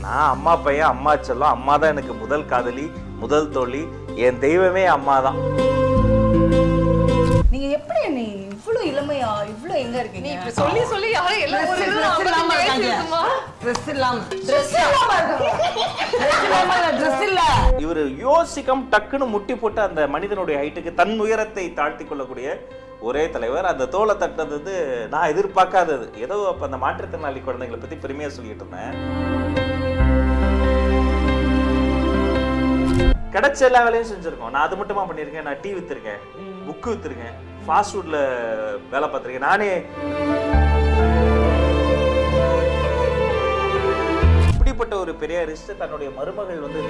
நான் அம்மா பையன், அம்மா செல்லம், அம்மா தான் எனக்கு முதல் காதலி, முதல் தோழி, என் தெய்வமே அம்மா தான். நீங்க எப்படி நீ இவ்ளோ இளமையா இவ்ளோ எங்க இருக்கீங்க? நீ இப்ப சொல்லி சொல்லி யாரோ எல்லாம் இவரு யோசிக்காம டக்குன்னு முட்டி போட்டு அந்த மனிதனுடைய ஹைட்டுக்கு தன் உயரத்தை தாழ்த்தி கொள்ளக்கூடிய ஒரே தலைவர். அந்த தோலை தட்டது நான் எதிர்பார்க்காதது. ஏதோ அப்ப அந்த மாற்றுத்திறனாளி குழந்தைங்களை பத்தி பெருமையா சொல்லிட்டு இருந்தேன். கிடைச்ச எல்லா வேலையும் செஞ்சிருக்கோம். நான் அது மட்டுமா பண்ணிருக்கேன். நான் டீ வித்துருக்கேன், புக்கு வித்துருக்கேன், ஃபாஸ்ட் ஃபுட்ல வேலை பார்த்திருக்கேன். நானே இப்படிப்பட்ட ஒரு பெரிய ரிஸ்க் தன்னுடைய மருமகள் வந்து,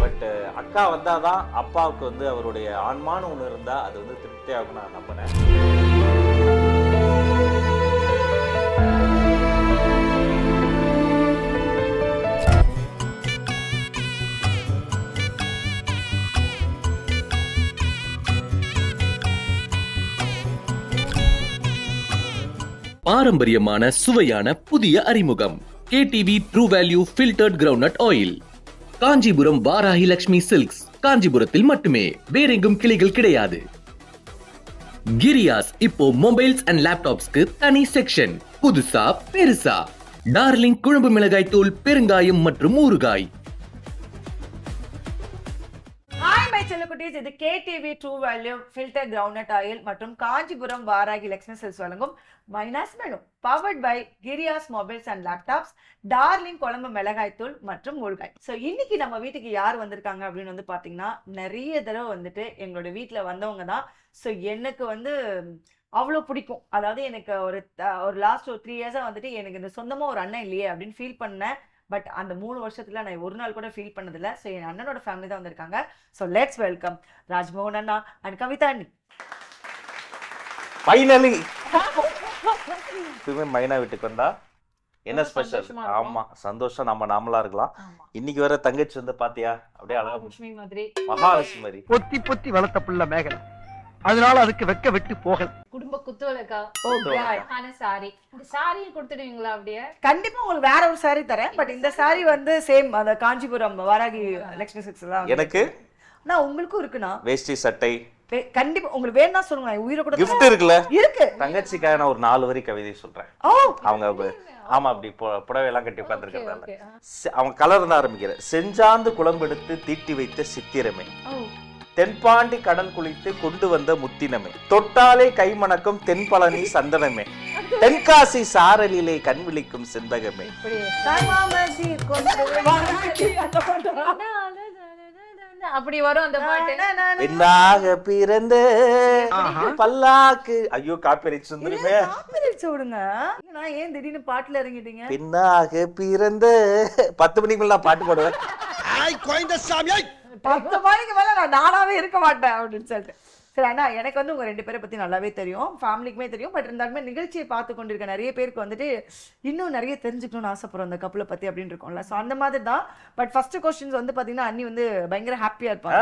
பட் அக்கா வந்தாதான் அப்பாவுக்கு வந்து அவருடைய ஆன்மான ஒண்ணு இருந்தா அது வந்து திருப்தியாகும் நான் நம்பினேன். பாரம்பரியமான சுவையான புதிய அறிமுகம் KTV true value filtered groundnut oil. Kanchipuram Varahi Lakshmi silks, காஞ்சிபுரத்தில் மட்டுமே, வேறெங்கும் கிளைகள் கிடையாது. கிரியாஸ் இப்போ மொபைல்ஸ் அண்ட் லேப்டாப்ஸ்க்கு தனி செக்ஷன், புதுசா பெருசா. டார்லிங் குழம்பு மிளகாய் தூள், பெருங்காயம் மற்றும் ஊறுகாய். செல்லக்குட்டீஸ், இது KTV true value filter groundnut oil மற்றும் காஞ்சிபுரம் வாராகி லட்சுமி சில்க்ஸ் வழங்கும் Myna's menu, powered by Kiriyas mobiles and laptops, darling குழம்பு மிளகாய் தூள் மற்றும் ஊறுகாய். ஸோ இன்னைக்கு நம்ம வீட்டுக்கு யார் வந்திருக்காங்க அப்படின்னு வந்து பார்த்தீங்கன்னா, நிறைய தடவை வந்துட்டு எங்களோட வீட்டில் வந்தவங்க தான். ஸோ எனக்கு வந்து அவ்வளோ பிடிக்கும். அதாவது எனக்கு ஒரு லாஸ்ட் ஒரு 3 இயர்ஸாக வந்துட்டு எனக்கு இந்த சொந்தமாக ஒரு அண்ணன் இல்லையே அப்படின்னு ஃபீல் பண்ணேன். பட் அந்த 3 வருஷத்துல நான் ஒரு நாள் கூட ஃபீல் பண்ணதில்லை. ஸோ என் அண்ணனோட ஃபேமிலி தான் வந்திருக்காங்க. So let's welcome Rajmohan Anna and Kavitha அண்ணி. ஃபைனலி இப்பவே மைனா வீட்டுக்கு வந்தா என்ன ஸ்பெஷல்? ஆமா, சந்தோஷம். நம்ம நாமளா இருக்கலாம். இன்னைக்கு வர தங்கச்சி வந்து பாத்தியா, அப்படியே அழகா மகாலட்சுமி மாதிரி பொத்தி பொத்தி வளர்த்த புள்ள மேகலை. அதனால அதுக்கு வெக்க வெட்டு போகல. குடும்ப குத்துவலக்கா. ஆனா சாரி, இந்த சாரியை கொடுத்துடுவீங்களா? அப்படியே கண்டிப்பா உங்களுக்கு வேற ஒரு சாரி தரேன். பட் இந்த சாரி வந்து சேம் அந்த காஞ்சிபுரம் வாராகி லட்சுமி சில்க்ஸ் தான். எனக்கு நான் உங்களுக்கும் இருக்குண்ணா வேஷ்டி சட்டை கண்டிப்பா உங்களுக்கு வேணா சொல்லுங்க. உயிரை கூட கிஃப்ட் இருக்குல்ல இருக்கு. தங்கச்சிக்காக நான் ஒரு 4 வரி கவிதை சொல்றேன். அவங்க ஆமா அப்படி புடவை எல்லாம் கட்டி உட்கார்ந்துருக்கிறதால அவங்க கலர் தான் ஆரம்பிக்கிற. செஞ்சாந்து குழம்பெடுத்து தீட்டி வைத்த சித்திரமே, தென்பாண்டி கடல் குளித்து கொண்டு வந்த முத்தினமே, தொட்டாலே கைமணக்கும் தென்பழனி சந்தனமே, தென்காசி சாரலிலே கண் விழிக்கும் செண்பகமே. அப்படி வரும் அந்த பாட்டு. பெண்ணாக பிறந்த பல்லாக்கு. ஐயோ காப்பிரைட் சுந்தரமே, காப்பிரைட் விடுங்க. நான் ஏன் திடீர்னு பாட்டுல இறங்கிட்டீங்க? பெண்ணாக பிறந்த 10 மணிக்கு மேல நான் பாட்டு பாடுவேன். 10 மணிக்கு மேல நான் நானாவே இருக்க மாட்டேன் அப்படின்னு சொல்லிட்டு. சரி அண்ணா, எனக்கு வந்து உங்க 2 பேரை பத்தி நல்லாவே தெரியும், ஃபேமிலிக்குமே தெரியும். பட் இருந்தாலுமே நிகழ்ச்சியை பார்த்து கொண்டிருக்க நிறைய பேருக்கு வந்துட்டு இன்னும் நிறைய தெரிஞ்சுக்கணும்னு ஆசைப்படுறோம் அந்த கப்பலை பத்தி அப்படின்னு இருக்கோம்ல. ஸோ அந்த மாதிரி தான். பட் ஃபர்ஸ்ட் கொஸ்டின்ஸ் வந்து பாத்தீங்கன்னா அண்ணி வந்து பயங்கர ஹாப்பியா இருப்பாங்க.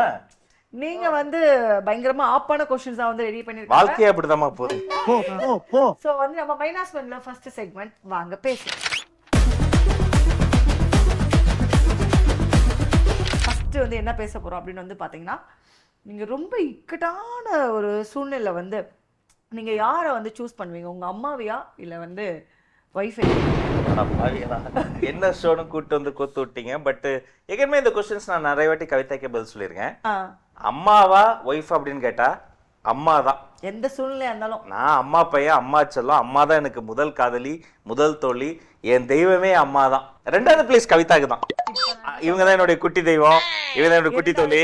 நீங்க வந்து பயங்கரமா ஆப்பான கொஸ்டின்ஸ் தான் வந்து ரெடி பண்ணிருக்கீங்க. வாழ்க்கையே அப்படிதாம்மா போகுது. ஸோ வந்து நம்ம மைனஸ் ஒன்ல ஃபர்ஸ்ட் செக்மெண்ட் வாங்க பேசலாம். ஃபர்ஸ்ட் வந்து என்ன பேச போறோம் அப்படின்னு வந்து பாத்தீங்கன்னா, நீங்க ரொம்ப இக்கட்டான ஒரு சூழ்நிலை வந்து நீங்க யாரை வந்து சூஸ் பண்ணுவீங்க? உங்க அம்மாவையா இல்ல வந்து வைஃபை? என்ன ஷோன்னு கூட்டு வந்து கொத்து விட்டீங்க. பட் எங்கேயுமே இந்த கொஸ்டின்ஸ் நான் நிறைய வாட்டி கவிதாக்கே பதில் சொல்லியிருக்கேன். அம்மாவா ஒய்ஃப் அப்படின்னு கேட்டா அம்மா தான். எந்த சூழ்நிலையா இருந்தாலும் நான் அம்மா பையன், அம்மா செல்லம், அம்மா தான் எனக்கு முதல் காதலி, முதல் தோழி, என் தெய்வமே அம்மா தான். 2வது பிளேஸ் கவிதாக்கு தான். இவங்க தான் என்னுடைய குட்டி தெய்வம், இவங்க தான் என்னுடைய குட்டி தோழி,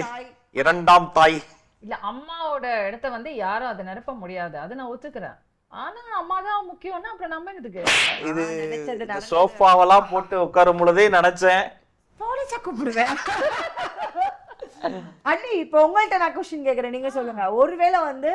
2ஆம் தாய். இல்ல, அம்மாவோட இடத்த வந்து யாரும் அதை நிரப்ப முடியாது, அது நான் ஒத்துக்கிறேன். ஆனா அம்மா தான் முக்கியம்னா அப்புறம் நம்ம எதுக்கு? இது சோஃபாவெல்லாம் போட்டு உட்காரும் பொழுதே நினைச்சேன் போலீஸா கூப்பிடுவேன். அண்ணி இப்போ உங்கள்ட்ட நான் கொஸ்டின் கேக்குறேன், நீங்க சொல்லுங்க. ஒருவேளை வந்து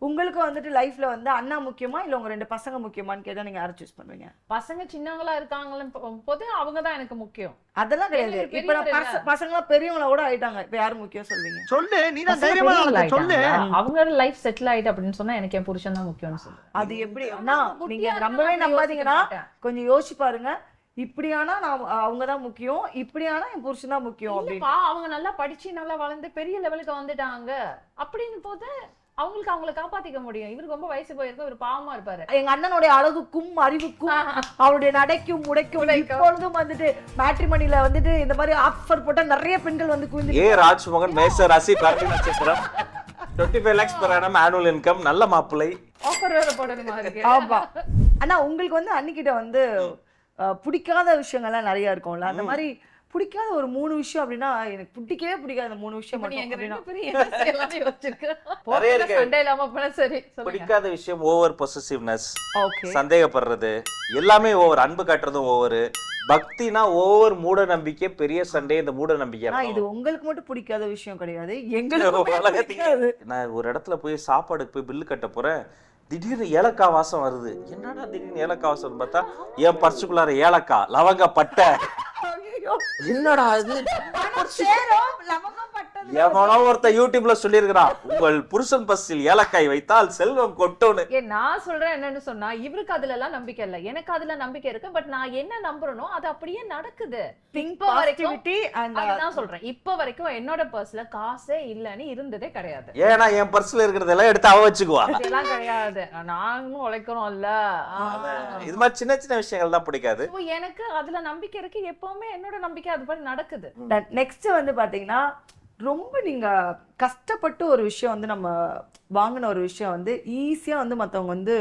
உங்களுக்கு வந்துட்டு லைஃப்ல வந்து அண்ணா முக்கியமா இல்ல உங்க 2 பசங்க முக்கியமான்னு கேட்டா நீங்க யாரை சூஸ் பண்ணுவீங்க? பசங்க சின்னவங்களா இருக்காங்கன்னு போது அவங்கதான் எனக்கு முக்கியம். அதெல்லாம் கிடையாது. எனக்கு இப்ப நான் பெரியவங்க பசங்களா பெரியவங்களா கூட ஆயிட்டாங்க. இப்ப யாரு முக்கியம் சொல்வீங்க? சொல்லு, நீ தான் பசங்க தைரியமா பெரியவங்களா சொல்லு. ஆயிட்டாங்க. அவங்களோட லைஃப் செட்டில் ஆயிட்டு அப்படின்னு சொன்னா எனக்கு என் புருஷன் தான் முக்கியம்னு சொல்லுவேன். அது எப்படி அண்ணா நீங்க நம்பவே நம்பாதீங்கன்னா கொஞ்சம் யோசிச்சு பாருங்க. இப்படியானா நான் அவங்கதான் முக்கியம், இப்படியானா என் புருஷன் தான் முக்கியம் அப்படின்னு. இல்லப்பா, அவங்க நல்லா படிச்சு நல்லா வளர்ந்து பெரிய லெவலுக்கு வந்துட்டாங்க அப்படின்னு போது அவங்களுக்கு அவங்கள காப்பாத்திக்க முடியும். இவருக்கு ரொம்ப வயசு போயிருக்க, ஒரு பாவமா இருப்பாரு. எங்க அண்ணனுடைய அழகுக்கும் அறிவுக்கும் அவருடைய நடைக்கும் உடைக்கும் இப்பொழுதும் வந்துட்டு மேட்ரிமோனில வந்துட்டு இந்த மாதிரி ஆஃபர் போட்டா நிறைய பெண்கள் வந்து குவிந்து ராஜ்மோகன் மேச ராசி கார்த்தி நட்சத்திரம் 25 lakhs per annum annual income, நல்ல மாப்பிள்ளை. ஆஃபர் வேற போடணுமா இருக்கு? ஆமா. ஆனா உங்களுக்கு வந்து அன்னிக்கிட்ட வந்து பிடிக்காத விஷயங்கள்லாம் நிறைய இருக்கும்ல, அந்த மாதிரி பிடிக்காத ஒரு 3 விஷயம் அப்படின்னா எனக்கு பிடிக்கவே பிடிக்காத அந்த 3 விஷயம் மட்டும் அப்படின்னா நிறைய இருக்கு. சண்டை இல்லாம போனா சரி சொல்லுங்க. பிடிக்காத விஷயம் ஓவர் பொசசிவ்னஸ், ஓகே, சந்தேகப்படுறது, எல்லாமே ஓவர், அன்பு காட்டுறதும் ஓவர், பக்தினா ஓவர், மூட நம்பிக்கை, பெரிய சண்டை, இந்த மூட நம்பிக்கை. இது உங்களுக்கு மட்டும் பிடிக்காத விஷயம் கிடையாது, எங்களுக்கு. நான் ஒரு இடத்துல போய் சாப்பாடுக்கு போய் பில்லு கட்ட போறேன், திடீர்னு ஏலக்காய் வாசம் வருது. என்னடா திடீர்னு ஏலக்காய் வாசம் பார்த்தா என் பர்சுக்குள்ளார ஏலக்காய், லவங்க, பட்டை. என்னடா இது? எவனோ ஒருத்த யூடியூப்ல சொல்லியிருக்கிறான், உங்கள் புருஷன் பஸ்ஸில் ஏலக்காய் வைத்தால் செல்வம் கொட்டோன்னு. நான் சொல்றேன் என்னன்னு சொன்னா, இவருக்கு அதுல எல்லாம் நம்பிக்கை இல்ல, எனக்கு அதுல நம்பிக்கை இருக்கு. பட் நான் என்ன நம்புறனோ அது அப்படியே நடக்குது. இப்ப வரைக்கும் அதுதான் சொல்றேன், இப்ப வரைக்கும் என்னோட பர்ஸ்ல காசே இல்லன்னு இருந்ததே கிடையாது. ஏன்னா என் பர்ஸ்ல இருக்கிறதெல்லாம் எடுத்து அவ வச்சுக்குவா. அதெல்லாம் கிடையாது, நாங்களும் உழைக்கிறோம்ல. இது மாதிரி சின்ன சின்ன விஷயங்கள் தான் பிடிக்காது. எனக்கு அதுல நம்பிக்கை இருக்கு, எப்பவுமே என்னோட நம்பிக்கை அது மாதிரி நடக்குது. நெக்ஸ்ட் வந்து பாத்தீங்கன்னா, ரொம்ப நீங்க கஷ்டப்பட்டு ஒரு விஷயம் வந்து நம்ம வாங்கின ஒரு விஷயம் வந்து ஈஸியா வந்து மத்தவங்க வந்து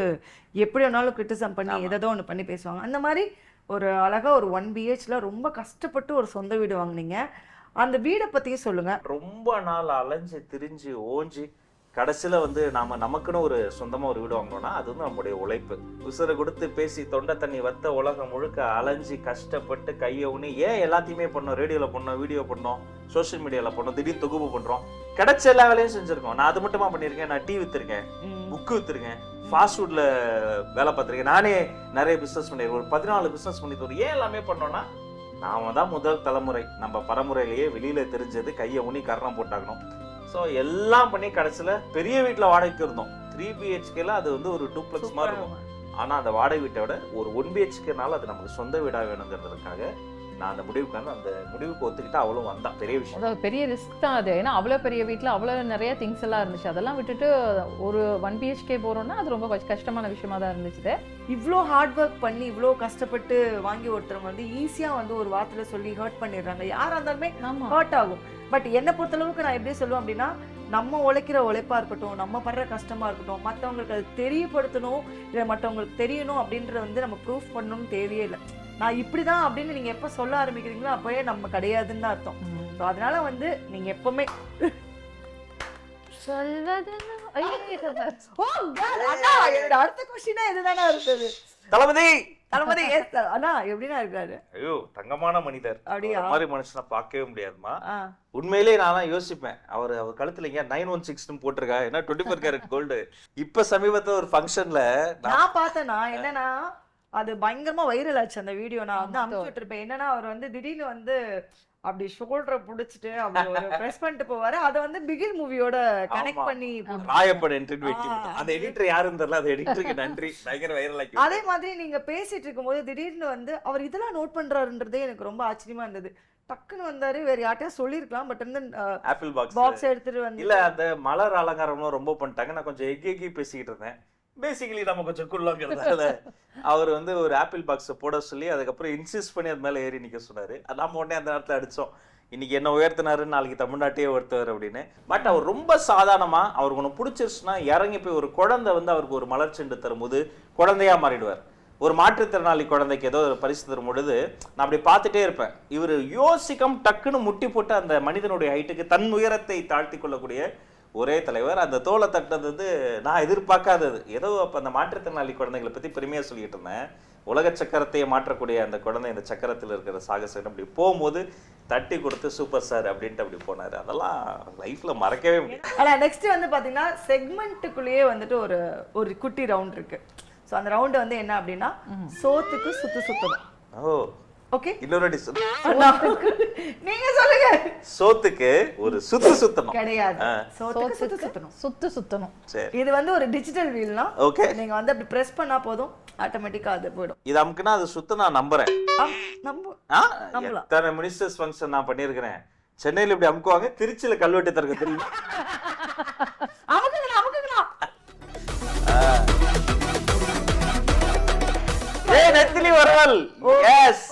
எப்படி வேணாலும் கிரிட்டிசம் பண்ணி ஏதோ ஒன்று பண்ணி பேசுவாங்க. அந்த மாதிரி ஒரு அழகா ஒரு 1 BHல ரொம்ப கஷ்டப்பட்டு ஒரு சொந்த வீடு வாங்குனீங்க. அந்த வீடை பத்தியும் சொல்லுங்க. ரொம்ப நாள் அலைஞ்சு திரிஞ்சு ஓஞ்சி கடைசியில வந்து நமக்குன்னு ஒரு சொந்தமா ஒரு வீடு வாங்கணும்னா அது வந்து நம்முடைய உழைப்பு. உசுரை கொடுத்து பேசி தொண்டை தண்ணி வத்த உலகம் முழுக்க அலைஞ்சு கஷ்டப்பட்டு கையை ஊனி ஏன் எல்லாத்தையுமே பண்ணோம், ரேடியோல பண்ணோம், வீடியோ பண்ணோம், சோசியல் மீடியால பண்ணோம், திடீர்னு தொகுப்பு பண்றோம், கிடைச்ச எல்லா வேலையும் செஞ்சிருக்கோம். நான் அது மட்டுமா பண்ணியிருக்கேன், நான் டீ வித்துருக்கேன், புக்கு வித்துருக்கேன், ஃபாஸ்ட் ஃபுட்ல வேலை பார்த்துருக்கேன், நானே நிறைய பிசினஸ் பண்ணிருக்கேன், ஒரு 14 பிசினஸ் பண்ணிட்டு ஏன் எல்லாமே பண்ணோம்னா நாம தான் முதல் தலைமுறை, நம்ம பரமுறையிலேயே வெளியில தெரிஞ்சது கையை ஊனி கரணம் போட்டாகணும். ஸோ எல்லாம் பண்ணி கடைசியில் பெரிய வீட்டில் வாடகைக்கு இருந்தோம். 3 BHKல அது வந்து ஒரு 2+ மாதிரி இருக்கும். ஆனால் அந்த வாடகை வீட்டை விட ஒரு 1 BHKனால அது நமக்கு சொந்த வீடாக வேணுங்கிறதுக்காக நான் அந்த முடிவுக்கு ஒத்துக்கிட்டு அவளும் வந்தான். பெரிய விஷயம், அதாவது பெரிய ரிஸ்க் தான் அது. ஏன்னா அவ்வளோ பெரிய வீட்டில் அவ்வளோ நிறைய திங்ஸ் எல்லாம் இருந்துச்சு. அதெல்லாம் விட்டுட்டு ஒரு 1 BHK போகிறோம்னா அது ரொம்ப கஷ்டமான விஷயமா தான் இருந்துச்சு. இவ்வளோ ஹார்ட் ஒர்க் பண்ணி இவ்வளோ கஷ்டப்பட்டு வாங்கி ஒருத்தவங்க வந்து ஈஸியாக வந்து ஒரு வார்த்தையில் சொல்லி ஹர்ட் பண்ணிடுறாங்க. யாராக இருந்தாலுமே ஹர்ட் ஆகும். பட் என்னை பொறுத்தளவுக்கு நான் எப்படி சொல்லுவேன் அப்படின்னா, நம்ம உழைக்கிற உழைப்பா இருக்கட்டும், நம்ம படுற கஷ்டமா இருக்கட்டும், மற்றவங்களுக்கு அது தெரியப்படுத்தணும், இல்லை மற்றவங்களுக்கு தெரியணும் அப்படின்றத வந்து நம்ம ப்ரூஃப் பண்ணணும்னு தேவையே இல்லை. நான் இப்படிதான் அப்படின்னு நீங்க எப்ப சொல்ல ஆரம்பிக்கிறீங்களோ அப்பவே நம்ம கிடையாதுன்னு தான் அர்த்தம். ஸோ அதனால வந்து நீங்க எப்பவுமே அடுத்த கொஸ்டினா இதுதானே இருந்தது. தளபதி அண்ணா எப்படின்னா இருக்காரு? ஐயோ தங்கமான மனிதர், அப்படியா? மாதிரி மனுஷனை பார்க்கவே முடியாதுமா. உண்மையிலேயே நான் யோசிப்பேன், அவர் கழுத்துல இங்க 916 போட்டிருக்கா, ஏன்னா 24 கேரட் கோல்டு. இப்ப சமீபத்துல ஒரு ஃபங்க்ஷன்ல நான் பார்த்தேன்னா என்னன்னா, அது பயங்கரமா வைரல் ஆச்சு அந்த வீடியோ. நான் வந்து அனுப்பிச்சுட்டு இருப்பேன். என்னன்னா அவர் வந்து திடீர்னு வந்து அப்படி ஷோல்டரை புடிச்சிட்டு அப்படி ஒரு பிரஸ் பண்ணிட்டு போவாரு. அதை வந்து பிகில் மூவியோட கனெக்ட் பண்ணி ராயப்பட இன்டர்வியூ அந்த எடிட்டர் யாருன்னு தெரியல, அந்த எடிட்டருக்கு நன்றி, பயங்கர வைரல் ஆகி. அதே மாதிரி நீங்க பேசிட்டு இருக்கும்போது திடீர்னு வந்து அவர் இதெல்லாம் நோட் பண்றாருன்றதே எனக்கு ரொம்ப ஆச்சரியமா இருந்தது. டக்குன்னு வந்தாரு, வேற யார்ட்டையா சொல்லிருக்கலாம், பட் வந்து ஆப்பிள் பாக்ஸ் எடுத்துட்டு வந்து இல்ல அந்த மலர் அலங்காரம்லாம் ரொம்ப பண்ணிட்டாங்க. நான் கொஞ்சம் எக்கி பேசிக்கிட்டு இருந்தேன். பேசிக்கலி நம்ம கொஞ்சம் குள்ளங்கிறதால அவர் வந்து ஒரு ஆப்பிள் பாக்ஸை போட சொல்லி அதுக்கப்புறம் இன்சிஸ்ட் பண்ணி அது மேலே ஏறி நிற்க சொன்னார். நம்ம உடனே அந்த நேரத்தில் அடித்தோம், இன்னைக்கு என்ன உயர்த்தினாரு, நாளைக்கு தமிழ்நாட்டையே உயர்த்துவார் அப்படின்னு. பட் அவர் ரொம்ப சாதாரணமாக அவருக்கு ஒன்று பிடிச்சிருச்சுன்னா இறங்கி போய் ஒரு குழந்தை வந்து அவருக்கு ஒரு மலர் செண்டு தரும்போது குழந்தையா மாறிடுவார். ஒரு மாற்றுத்திறனாளி குழந்தைக்கு ஏதோ ஒரு பரிசு தரும் பொழுது நான் அப்படி பார்த்துட்டே இருப்பேன். இவர் யோசிக்கம் டக்குன்னு முட்டி போட்டு அந்த மனிதனுடைய ஹைட்டுக்கு தன் உயரத்தை தாழ்த்தி கொள்ளக்கூடிய ஒரே தலைவர். அந்த தோலை தட்டது வந்து நான் எதிர்பார்க்காதது. ஏதோ அப்போ அந்த மாற்றுத்திறனாளி குழந்தைகளை பற்றி பெருமையாக சொல்லிட்டு இருந்தேன். உலக சக்கரத்தையே மாற்றக்கூடிய அந்த குழந்தை இந்த சக்கரத்தில் இருக்கிற சாகசம் அப்படி போகும்போது தட்டி கொடுத்து சூப்பர் சார் அப்படின்ட்டு அப்படி போனாரு. அதெல்லாம் லைஃப்ல மறக்கவே முடியாது. ஆனா நெக்ஸ்ட் வந்து பாத்தீங்கன்னா செக்மெண்ட்டுக்குள்ளேயே வந்துட்டு ஒரு குட்டி ரவுண்ட் இருக்கு. ஸோ அந்த ரவுண்டு வந்து என்ன அப்படின்னா சோத்துக்கு சுத்தணும். ஓ ஓகே, இன்னொரு நீங்க சொல்லுங்க. சோத்துக்கு ஒரு சுத்தணும் கிடையாது, சோத்துக்கு சுத்தணும். சரி, இது வந்து ஒரு டிஜிட்டல் வீல்னா ஓகே, நீங்க வந்து அப்படி பிரஸ் பண்ணா போதும் ஆட்டோமேட்டிக்கா அது போயிடும். இது அமுக்குனா அது சுத்த நான் நம்புறேன். நம்பலாம். எத்தனை மினிஸ்டர்ஸ் ஃபங்க்ஷன் நான் பண்ணியிருக்கிறேன். சென்னையில இப்படி அமுக்குவாங்க, திருச்சியில கல்வெட்டு தரங்க தெரியும். அமுக்குங்களா நெத்திலி வறுவல். எஸ்,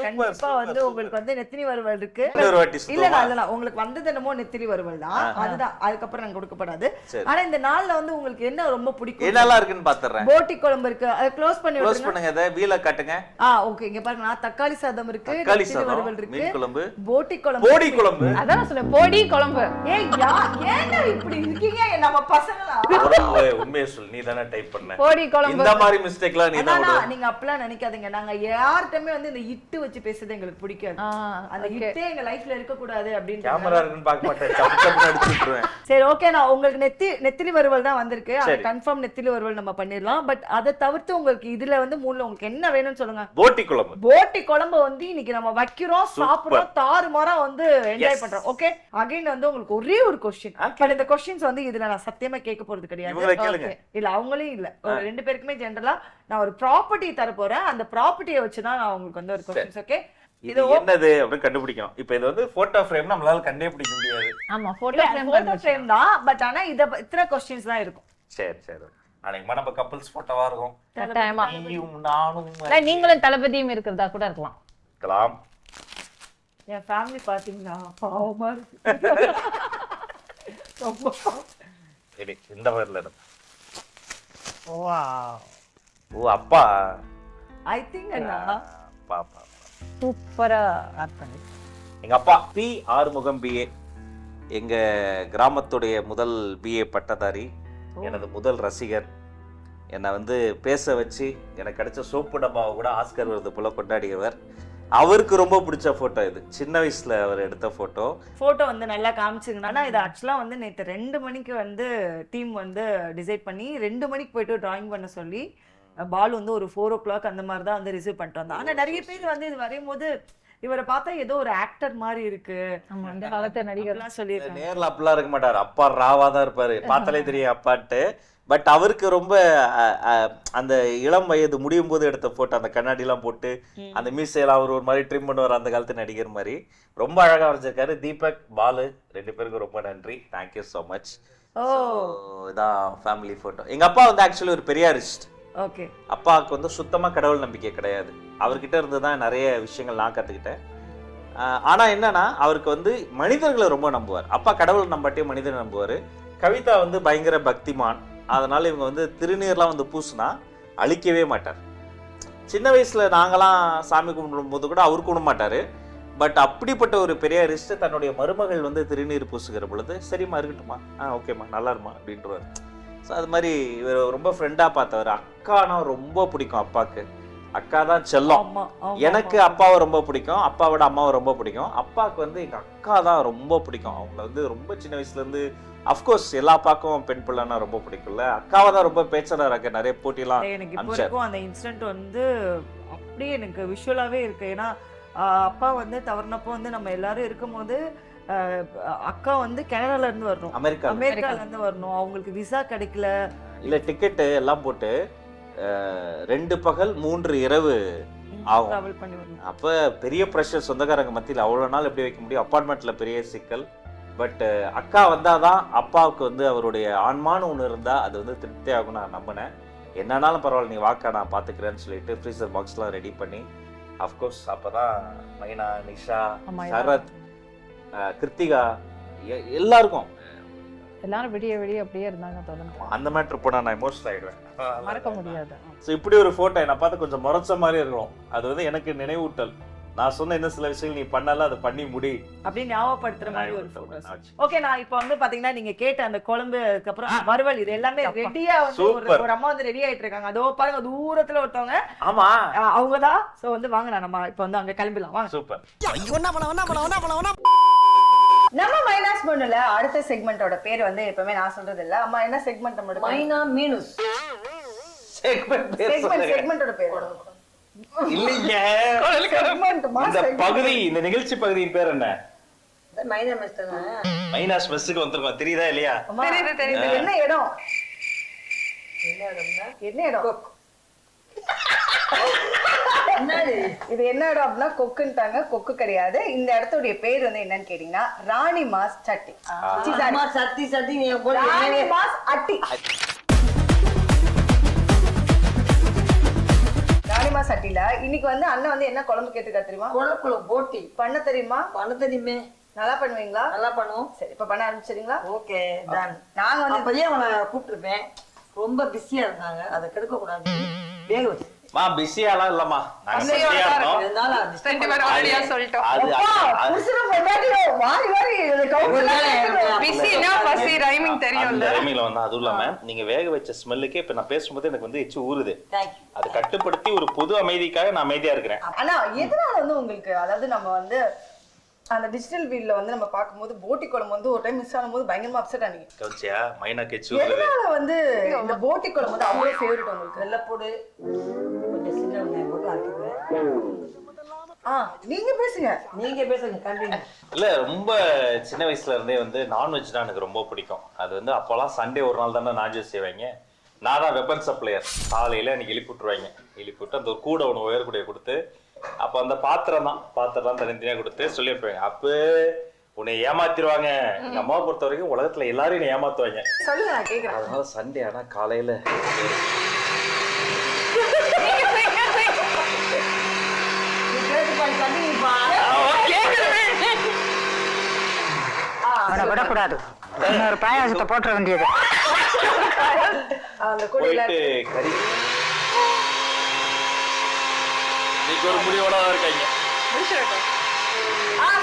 கண்டிப்பா வந்து உங்களுக்கு வந்து நெத்திலி வறுவல் இருக்கு. இன்னொரு வாட்டி இல்ல உங்களுக்கு வந்தது என்னமோ நெத்திலி வறுவல் தான், அதுதான். அதுக்கப்புறம் நாங்க கொடுக்கப்படாது. ஆனா இந்த நாள்ல வந்து உங்களுக்கு என்ன ரொம்ப பிடிக்கும்? என்னெல்லாம் இருக்குன்னு பாத்துறேன். போட்டி குழம்பு இருக்கு, அதை க்ளோஸ் பண்ணுங்க. அத வீல காட்டுங்க. ஓகே, இங்க பாருங்க. நான் தக்காளி சாதம் இருக்கு, தக்காளி நெத்திலி சாதம், வறுவல் இருக்கு, மீன் குழம்பு, போட்டி குழம்பு. அதான் சொல்றேன், போடி குழம்பு. ஏய் ஏன்டா இப்படி இருக்கீங்க நம்ம பசங்களா? உண்மையை சொல்லு, நீ தானே டைப் பண்ண. போடி குழம்பு. இந்த மாதிரி மிஸ்டேக்லாம் நீ தான். நீங்க அப்பலாம் நினைக்காதீங்க. நாங்க யார்ட்டமே வந்து இந்த இட்டு வச்சு பேசுறது எங்களுக்கு பிடிக்காது. அந்த இட்டே எங்க லைஃப்ல இருக்க கூடாது அப்படின்னு கேமரா இருக்குன்னு பார்க்க மாட்டேன், சப்பு அடிச்சு விட்டுருவேன். சரி, ஓகே, நான் உங்களுக்கு நெத்திலி வறுவல் தான் வந்திருக்கு. அது கன்ஃபார்ம் நெத்திலி வறுவல் நம்ம பண்ணிடலாம். பட் அதை தவிர்த்து உங்களுக்கு இதுல வந்து மூணுல உங்களுக்கு என்ன வேணும்னு சொல்லுங்க. போட்டி குழம்பு வந்து இன்னைக்கு நம்ம வைக்கிறோம், சாப்பிடுறோம், தாறுமாறா வந்து என்ஜாய் பண்றோம். ஓகே, அகைன் வந்து உங்களுக்கு ஒரே ஒரு கொஸ்டின். பட் இந்த கொஸ்டின்ஸ் வந்து இதுல நான் சத்தியமா கேட்க போறது கிடையாது. இல்ல அவங்களே இல்ல, ஒரு ரெண்டு பேருக்குமே ஜெனரலா நான் ஒரு ப்ராப்பர்ட்டி தர போறேன். அந்த ப்ராப்பர்ட்டியை வச்சுதான் நான் உங்களுக்கு வந்து ஒரு கொஸ்டின்ஸ். ஓகே, இது என்னது அப்படி கண்டுபிடிக்கணும். இப்போ இது வந்து போட்டோ ஃப்ரேம், நம்மளால கண்டுபிடிக்க முடியாது. ஆமா, போட்டோ ஃப்ரேம் தான். பட் ஆனா இத்தனை கொஸ்டின்ஸ் தான் இருக்கும். சரி, அன்னைக்கு நம்ம கப்பிள்ஸ் போட்டோவா இருக்கும். கட்டாயமா நீயும் நானும் நீங்களும் தளபதியும் இருக்கிறதா கூட இருக்கலாம். என் ஃபேமிலி பாத்தீங்கன்னா பாவமா இருக்கு. இந்த மாதிரில இருக்கு. வாவ். ஓ அப்பா, ஐ திங்க் அண்ணா பாப்பா சூப்பரா. எங்க அப்பா பி ஆறுமுகம் பிஏ, எங்க கிராமத்துடைய முதல் பிஏ பட்டதாரி, எனது முதல் ரசிகர். என்னை வந்து பேச வச்சு எனக்கு கிடைச்ச சோப்பு டப்பாவை கூட ஆஸ்கர் விருது போல கொண்டாடியவர். அவருக்கு ரொம்ப பிடிச்ச போட்டோ இது. சின்ன வயசுல அவர் எடுத்த போட்டோ வந்து நல்லா காமிச்சிருந்தா. இது ஆக்சுவலா வந்து நேற்று 2 மணிக்கு வந்து டீம் வந்து டிசைட் பண்ணி 2 மணிக்கு போயிட்டு டிராயிங் பண்ண சொல்லி பால் வந்து ஒரு 4 o'clock அந்த மாதிரி தான் வந்து ரிசீவ் பண்ணிட்டு வந்தோம். ஆனா நிறைய பேர் வந்து இது வரையும் போது இவரை பார்த்தா ஏதோ ஒரு ஆக்டர் மாதிரி இருக்கு, அந்த காலத்து நடிகர்லாம் சொல்லியிருக்காங்க. நேர்ல அப்படிலாம் இருக்க மாட்டாரு. அப்பா ராவா தான் இருப்பாரு, பார்த்தாலே தெரியும் அப்பாட்டு. பட் அவருக்கு ரொம்ப அந்த இளம் வயது முடியும் போது எடுத்த போட்டோ, அந்த கண்ணாடி எல்லாம் போட்டு அந்த மீசையெல்லாம் அவர் ஒரு மாதிரி ட்ரிம் பண்ணுவார், அந்த காலத்து நடிகர் மாதிரி. ரொம்ப அழகா வரைஞ்சிருக்காரு. தீபக், பாலு 2 பேருக்கும் ரொம்ப நன்றி. Thank you so much. இதான் ஃபேமிலி போட்டோ. எங்க அப்பா வந்து ஆக்சுவலி ஒரு பெரியாரிஸ்ட். ஓகே, அப்பாவுக்கு வந்து சுத்தமா கடவுள் நம்பிக்கை கிடையாது. அவர்கிட்ட இருந்து தான் நிறைய விஷயங்கள் நான் கத்துக்கிட்டேன். ஆனா என்னன்னா, அவருக்கு வந்து மனிதர்களை ரொம்ப நம்புவார். அப்பா கடவுள் நம்பாட்டியே மனிதனை நம்புவார். கவிதா வந்து பயங்கர பக்திமான். அதனால இவங்க வந்து திருநீர்லாம் வந்து பூசினா அழிக்கவே மாட்டார். சின்ன வயசுல நாங்களாம் சாமி கும்பிடும் போது கூட அவர் கும்பிட மாட்டாரு. பட் அப்படிப்பட்ட ஒரு பெரியாரிஸ்ட் தன்னுடைய மருமகள் வந்து திருநீர் பூசுகிற பொழுது, சரிம்மா இருக்கட்டுமா, ஓகேம்மா நல்லா இருமா அப்படின்றவார். ஸோ அது மாதிரி இவர் ரொம்ப ஃப்ரெண்டாக பார்த்தவர். அக்கானா ரொம்ப பிடிக்கும் அப்பாவுக்கு. அக்கா தான் செல்லம். எனக்கு அப்பாவை ரொம்ப பிடிக்கும், அப்பாவோட அம்மாவை ரொம்ப பிடிக்கும். அப்பாவுக்கு வந்து எங்கள் அக்கா தான் ரொம்ப பிடிக்கும். அவங்கள வந்து ரொம்ப சின்ன வயசுலேருந்து, அஃப்கோர்ஸ் எல்லா அப்பாவுக்கும் பெண் பிள்ளைன்னா ரொம்ப பிடிக்கும்ல. அக்காவை தான் ரொம்ப பேச்சராக இருக்க, நிறைய போட்டிலாம் எனக்கு இப்போ இருக்கும். அந்த இன்சிடென்ட் வந்து அப்படியே எனக்கு விஷுவலாகவே இருக்கு. ஏன்னா அப்பா வந்து தவறுனப்போ வந்து நம்ம எல்லாரும் இருக்கும் போது அக்கா வந்து கனடால இருந்து வரணும், அமெரிக்கால இருந்து வரணும். அவங்களுக்கு விசா கிடைக்கல, இல்ல டிக்கெட் எல்லாம் போட்டு 2 பகல் 3 இரவு ஆகும். அப்ப பெரிய ப்ரெஷர் சொந்தக்காரங்க மத்தியில். அவ்வளவு நாள் எப்படி வைக்க முடியும்? அப்பார்ட்மெண்ட்ல பெரிய சிக்கல். பட் அக்கா வந்தாதான் அப்பாவுக்கு வந்து அவருடைய ஆன்மான்னு ஒன்று இருந்தா அது வந்து திருப்தி ஆகும். நான் நம்பினேன். என்னன்னாலும் பரவாயில்ல, நீ வாக்கா நான் பாத்துக்கிறேன்னு சொல்லிட்டு ஃப்ரீசர் பாக்ஸ்லாம் ரெடி பண்ணி, அஃப்கோர்ஸ் அப்பதான் மைனா, நிஷா, சரத், கிருத்திகா எல்லாருக்கும் எல்லாரும் விடிய அப்படியே இருந்தாங்க தொடர்ந்து. அந்த மேட்டர் போனா நான் எமோஷனல் ஆயிடுவேன், மறக்க முடியாது. ஸோ இப்படி ஒரு போட்டோ என்னை பார்த்து கொஞ்சம் முறைச்ச மாதிரி இருக்கும். அது வந்து எனக்கு நினைவூட்டல். நான் சொன்ன இன்னும் சில விஷயங்கள் நீ பண்ணல அதை பண்ணி முடி அப்படின்னு ஞாபகப்படுத்துற மாதிரி ஒரு நான் போட்டோஸ். வச்சு. ஓகே, நான் இப்போ வந்து பாத்தீங்கன்னா நீங்க கேட்ட அந்த குழம்பு அதுக்கப்புறம் வறுவல் இது எல்லாமே ரெடியா வந்து Super. ஒரு அம்மா வந்து ரெடி ஆயிட்டு இருக்காங்க. அதோ பாருங்க தூரத்துல ஒருத்தவங்க ஆமா அவங்கதான். சோ வந்து வாங்க நம்ம இப்போ வந்து அங்க கிளம்பிடலாம் வாங்க. சூப்பர். நம்ம மைனாஸ் பண்ணுல அடுத்த செக்மெண்டோட பேர் வந்து எப்பவுமே நான் சொல்றது இல்ல. அம்மா என்ன செக்மெண்ட் நம்மளோட மைனா மீனுஸ் செக்மெண்டோட பேர் இல்லைங்க செக்மெண்ட் இந்த பகுதி இந்த நிகழ்ச்சி பகுதியின் பேர் என்ன? மைனா மிஸ்டர் மைனாஸ் மெஸ்ஸுக்கு வந்திருக்கோம் தெரியுதா இல்லையா? தெரியுது. என்ன இடம்? என்ன இடம்? இது என்ன இடம் அப்படின்னா கொக்குன்ட்டாங்க. கொக்கு கிடையாது. இந்த இடத்துடைய பேர் வந்து என்னன்னு கேட்டீங்கன்னா ராணி மாஸ் சட்டி. சத்தி சத்தி நீ ராணி மாஸ் அட்டி. ராணி மாஸ் அட்டில இன்னைக்கு வந்து அண்ணன் வந்து என்ன குழம்பு கேட்டுக்கா தெரியுமா? குழம்புல போட்டி பண்ண தெரியுமா? பண்ண தெரியுமே. நல்லா பண்ணுவீங்களா? நல்லா பண்ணுவோம். சரி, இப்ப பண்ண ஆரம்பிச்சிடுங்களா? Okay done. நாங்க வந்து அப்பயே அவனை கூப்பிட்டுருப்பேன். ரொம்ப பிஸியா இருந்தாங்க. அதை கெடுக்க கூடாது. வேக வச்சு மா பிஸியாலாம் இல்லம்மா. நாங்க பிஸியா இருந்தோம். அதனால ரெண்டு பேரும் ஆல்ரெடியா சொல்லிட்டோம். அது புருஷனை பொண்டாட்டியோ மாறி மாறி இது கவுன்சிலர் பிஸினா பசி ரைமிங் தெரியும்ல. அந்த டைமிங்ல வந்து அதுவும் இல்லாம நீங்க வேக வச்ச ஸ்மெல்லுக்கே இப்ப நான் பேசும்போது எனக்கு வந்து எச்சு ஊறுது. தேங்க்யூ. அதை கட்டுப்படுத்தி ஒரு பொது அமைதிக்காக நான் அமைதியா இருக்கிறேன். ஆனா எதனால வந்து உங்களுக்கு அதாவது நம்ம வந்து அந்த டிஜிட்டல் வீல்ல வந்து நம்ம பாக்கும்போது போட்டி குழம்பு வந்து ஒரு டைம் மிஸ் ஆகும்போது பயங்கரமா அப்செட் ஆனீங்க. கவுச்சியா மைனாக்கு எச்சு ஊறுது. எதனால வந்து இந்த போட்டி குழம்பு வந்து அவ்வளவு ஃபேவரட் உங்களுக்கு? வெள்ளைப்பூடு கொஞ்சம் சின்ன வெங்காயம் போட்டு அரைக்கிறேன். நீங்க பேசுங்க. நீங்க பேசுங்க கண்டினியூ. இல்ல ரொம்ப சின்ன வயசுல இருந்தே வந்து நான்வெஜ் தான் எனக்கு ரொம்ப பிடிக்கும். அது வந்து அப்போலாம் சண்டே ஒரு நாள் தானே நான்வெஜ் செய்வாங்க. நான் தான் வெப்பன் சப்ளையர். காலையில எனக்கு எழுப்பி விட்டுருவாங்க. எழுப்பி விட்டு அந்த ஒரு கூட ஒன்று உயர்கூடைய கொடுத்து அப்போ அந்த பாத்திரம் தனித்தனியா கொடுத்து சொல்லியிருப்பாங்க. அப்போ உன்னை ஏமாத்திடுவாங்க. எங்க அம்மாவை பொறுத்த வரைக்கும் உலகத்துல எல்லாரும் என்னை ஏமாத்துவாங்க. சொல்லுங்க, நான் கேக்குறேன். அதனால சண்டே ஆனா காலையில விடக்கூடாது. இன்னொரு பாயாசத்தை போட்டுற வேண்டியது. அந்த கூடையில போயிட்டு கறி இன்னைக்கு ஒரு முடிவோட தான் இருக்காங்க.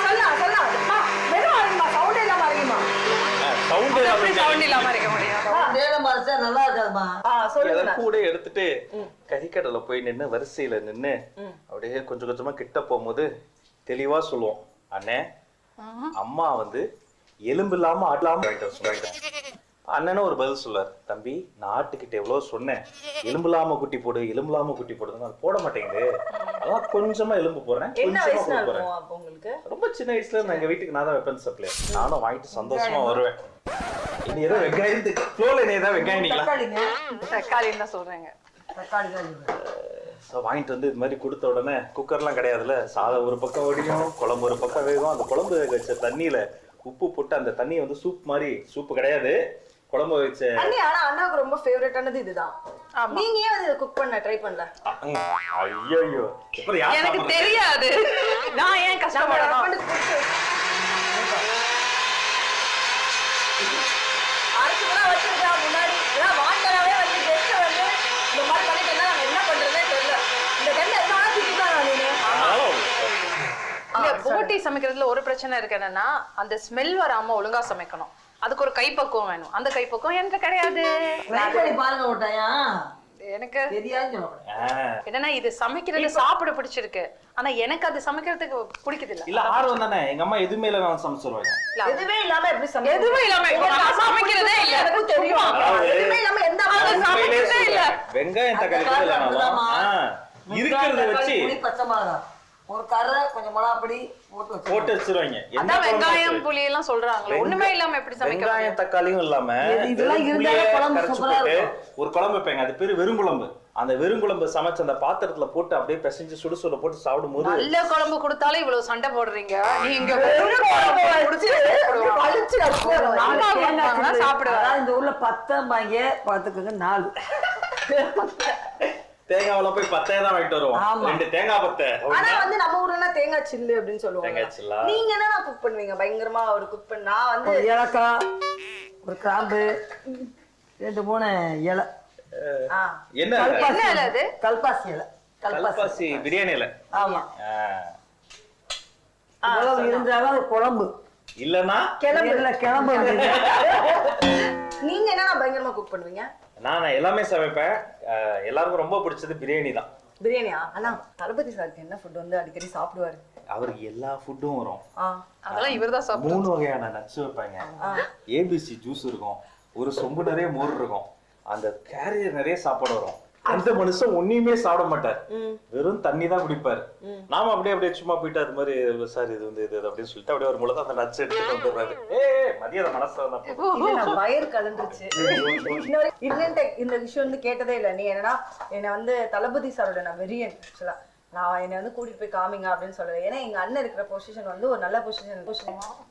சொல்லலாம் வெறும் அறியுமா சவுண்ட் இல்லாம அறியுமா? சவுண்ட் இல்லாம இருக்க முடியும். நேரம் மறைச்சா நல்லா இருக்காதுமா. சொல்லுங்க. கூட எடுத்துட்டு கறிக்கடையில போய் நின்று வரிசையில நின்று அப்படியே கொஞ்சம் கொஞ்சமா கிட்ட போகும்போது தெளிவா சொல்லுவோம், அண்ணே அம்மா வந்து எலும்பு இல்லாம ஆடலாம வாங்கிட்டு. அண்ணனும் ஒரு பதில் சொல்லுவார், தம்பி நான் ஆட்டுக்கிட்ட எவ்வளவு சொன்னேன், எலும்பு இல்லாம குட்டி போடு எலும்பு இல்லாம குட்டி போடுதுன்னு அது போட மாட்டேங்குது. அதான் கொஞ்சமா எலும்பு போடுறேன், கொஞ்சமா போடுறேன். உங்களுக்கு ரொம்ப சின்ன வயசுல இருந்து எங்க வீட்டுக்கு நான் தான் வெப்பன் சப்ளையர். நானும் வாங்கிட்டு சந்தோஷமா வருவேன். இனி ஏதோ வெங்காயத்துக்கு ஃப்ளோல நீ ஏதாவது வெங்காயம் தக்காளின்னு தான் சொல்றேங்க. தக்காளி வாங்கிட்டு வந்து இது மாதிரி கொடுத்த உடனே குக்கர்லாம் கிடையாதுல்ல, சாதம் ஒரு பக்கம் ஓடியும் குழம்பு ஒரு பக்கம் வேகும். அந்த குழம்பு வச்ச தண்ணியில உப்பு போட்டு அந்த தண்ணியை வந்து சூப் மாதிரி, சூப்பு கிடையாது குழம்பு வச்ச தண்ணி. ஆனா அண்ணாவுக்கு ரொம்ப ஃபேவரட்டானது இதுதான். நீங்க ஏன் அது குக் பண்ண ட்ரை பண்ணல? ஐயோ இப்ப யார் எனக்கு தெரியாது, நான் ஏன் கஷ்டப்படணும்? அரைச்சுலாம் வச்சிருக்கா முன்னாடி எல்லாம் வாண்டராவே வந்து கெஸ்ட் வந்து இந்த மாதிரி பண்ணிட்டு நாங்க என்ன பண்றதே தெரியல. இந்த டைம்ல என்ன ஆச்சிட்டாங்க நீங்க? இந்த போட்டி சமைக்கிறதுல ஒரு பிரச்சனை இருக்கு என்னன்னா, அந்த ஸ்மெல் வராம ஒழுங்கா சமைக்கணும். அதுக்கு ஒரு கைப்பக்குவம் வேணும். அந்த கைப்பக்குவம் எனக்கு கிடையாது. பாருங்க ஓட்டாயா எனக்கு தெரியாது. என்னன்னா இது சமைக்கிறது சாப்பிட பிடிச்சிருக்கு, ஆனா எனக்கு அது சமைக்கிறதுக்கு பிடிக்குது இல்ல. இல்ல ஆர்வம் தானே. எங்க அம்மா எதுவுமே இல்ல நான் சமைச்சிருவாங்க. எதுவே இல்லாம எப்படி சமைக்க? எதுவுமே இல்லாம நான் சமைக்கிறதே இல்ல. எனக்கு தெரியும். எதுவே இல்லாம எந்த சமைக்கிறதே இல்ல. வெங்காயம் தக்காளி கூட இல்லனாலும் இருக்கிறத வச்சு பச்சை மிளகா ஒரு கரை கொஞ்சம் மிளகாப்பொடி போட்டு வச்சிருவாங்க. அதான் வெங்காயம் புளி எல்லாம் சொல்றாங்களே, ஒண்ணுமே இல்லாம எப்படி சமைக்கிறாங்க? வெங்காயம் தக்காளியும் இல்லாம இதெல்லாம் இருந்தாலே குழம்பு சூப்பரா இருக்கும். ஒரு குழம்பு வைப்பாங்க, அது பேரு வெறுங்குழம்பு. அந்த வெறுங்குழம்பு சமைச்சு அந்த பாத்திரத்துல போட்டு அப்படியே பிசைஞ்சு சுடு சுட போட்டு சாப்பிடும் போது நல்ல குழம்பு கொடுத்தாலே இவ்வளவு சண்டை போடுறீங்க நீங்க. சாப்பிடுவேன். இந்த ஊர்ல 10 வாங்க பாத்துக்கோங்க. 4 தேங்காவில போய் 10 தான் வாங்கிட்டு வருவோம். 2 தேங்காய் 10. ஆனா வந்து நம்ம ஊர்ல தேங்காய் சில்லு அப்படின்னு சொல்லுவாங்க. தேங்காய் சில்லா. நீங்க என்ன குக் பண்ணுவீங்க? பயங்கரமா ஒரு குக் பண்ண நான் வந்து ஏலக்காய், ஒரு கிராம்பு, 2-3 இலை. என்ன என்ன இலை அது? கல்பாசி இலை. கல்பாசி பிரியாணி இலை. ஆமா. இவ்வளவு இருந்தாலும் ஒரு குழம்பு இல்லனா இல்ல கிளம்பு. நீங்க என்ன பயங்கரமா குக் பண்ணுவீங்க? நான் எல்லாமே சமைப்பேன். எல்லாருக்கும் ரொம்ப பிடிச்சது பிரியாணி தான். பிரியாணியா? ஆனா தளபதி சாருக்கு என்ன ஃபுட் வந்து அடிக்கடி சாப்பிடுவாரு? அவருக்கு எல்லா ஃபுட்டும் வரும். அதெல்லாம் இவர்தான் சாப்பிடுவாரு. 3 வகையான நட்ஸ் வைப்பாங்க. ஏபிசி ஜூஸ் இருக்கும், ஒரு சொம்பு நிறைய மோர் இருக்கும், அந்த கேரியர் நிறைய சாப்பாடு வரும். அந்த மனுஷன் ஒண்ணுமே சாப்பிட மாட்டார், வெறும் தண்ணி தான் குடிப்பாரு. நாம அப்படியே சும்மா போயிட்டு அது மாதிரி சார் இது வந்து இது அப்படின்னு சொல்லிட்டு அப்படியே ஒரு முழுக்க அந்த நட்ஸ் எடுத்துட்டு வந்துடுறாரு. மதியாத மனசு வயிறு கலந்துருச்சு. இந்த விஷயம் வந்து கேட்டதே இல்லை. நீ என்னன்னா என்னை வந்து தளபதி சாரோட நான் வெறியன். ஆக்சுவலா நான் என்னை வந்து கூட்டிட்டு போய் காமிங்க அப்படின்னு சொல்லுவேன். ஏன்னா எங்க அண்ணன் இருக்கிற பொசிஷன் வந்து ஒரு நல்ல பொசிஷன்.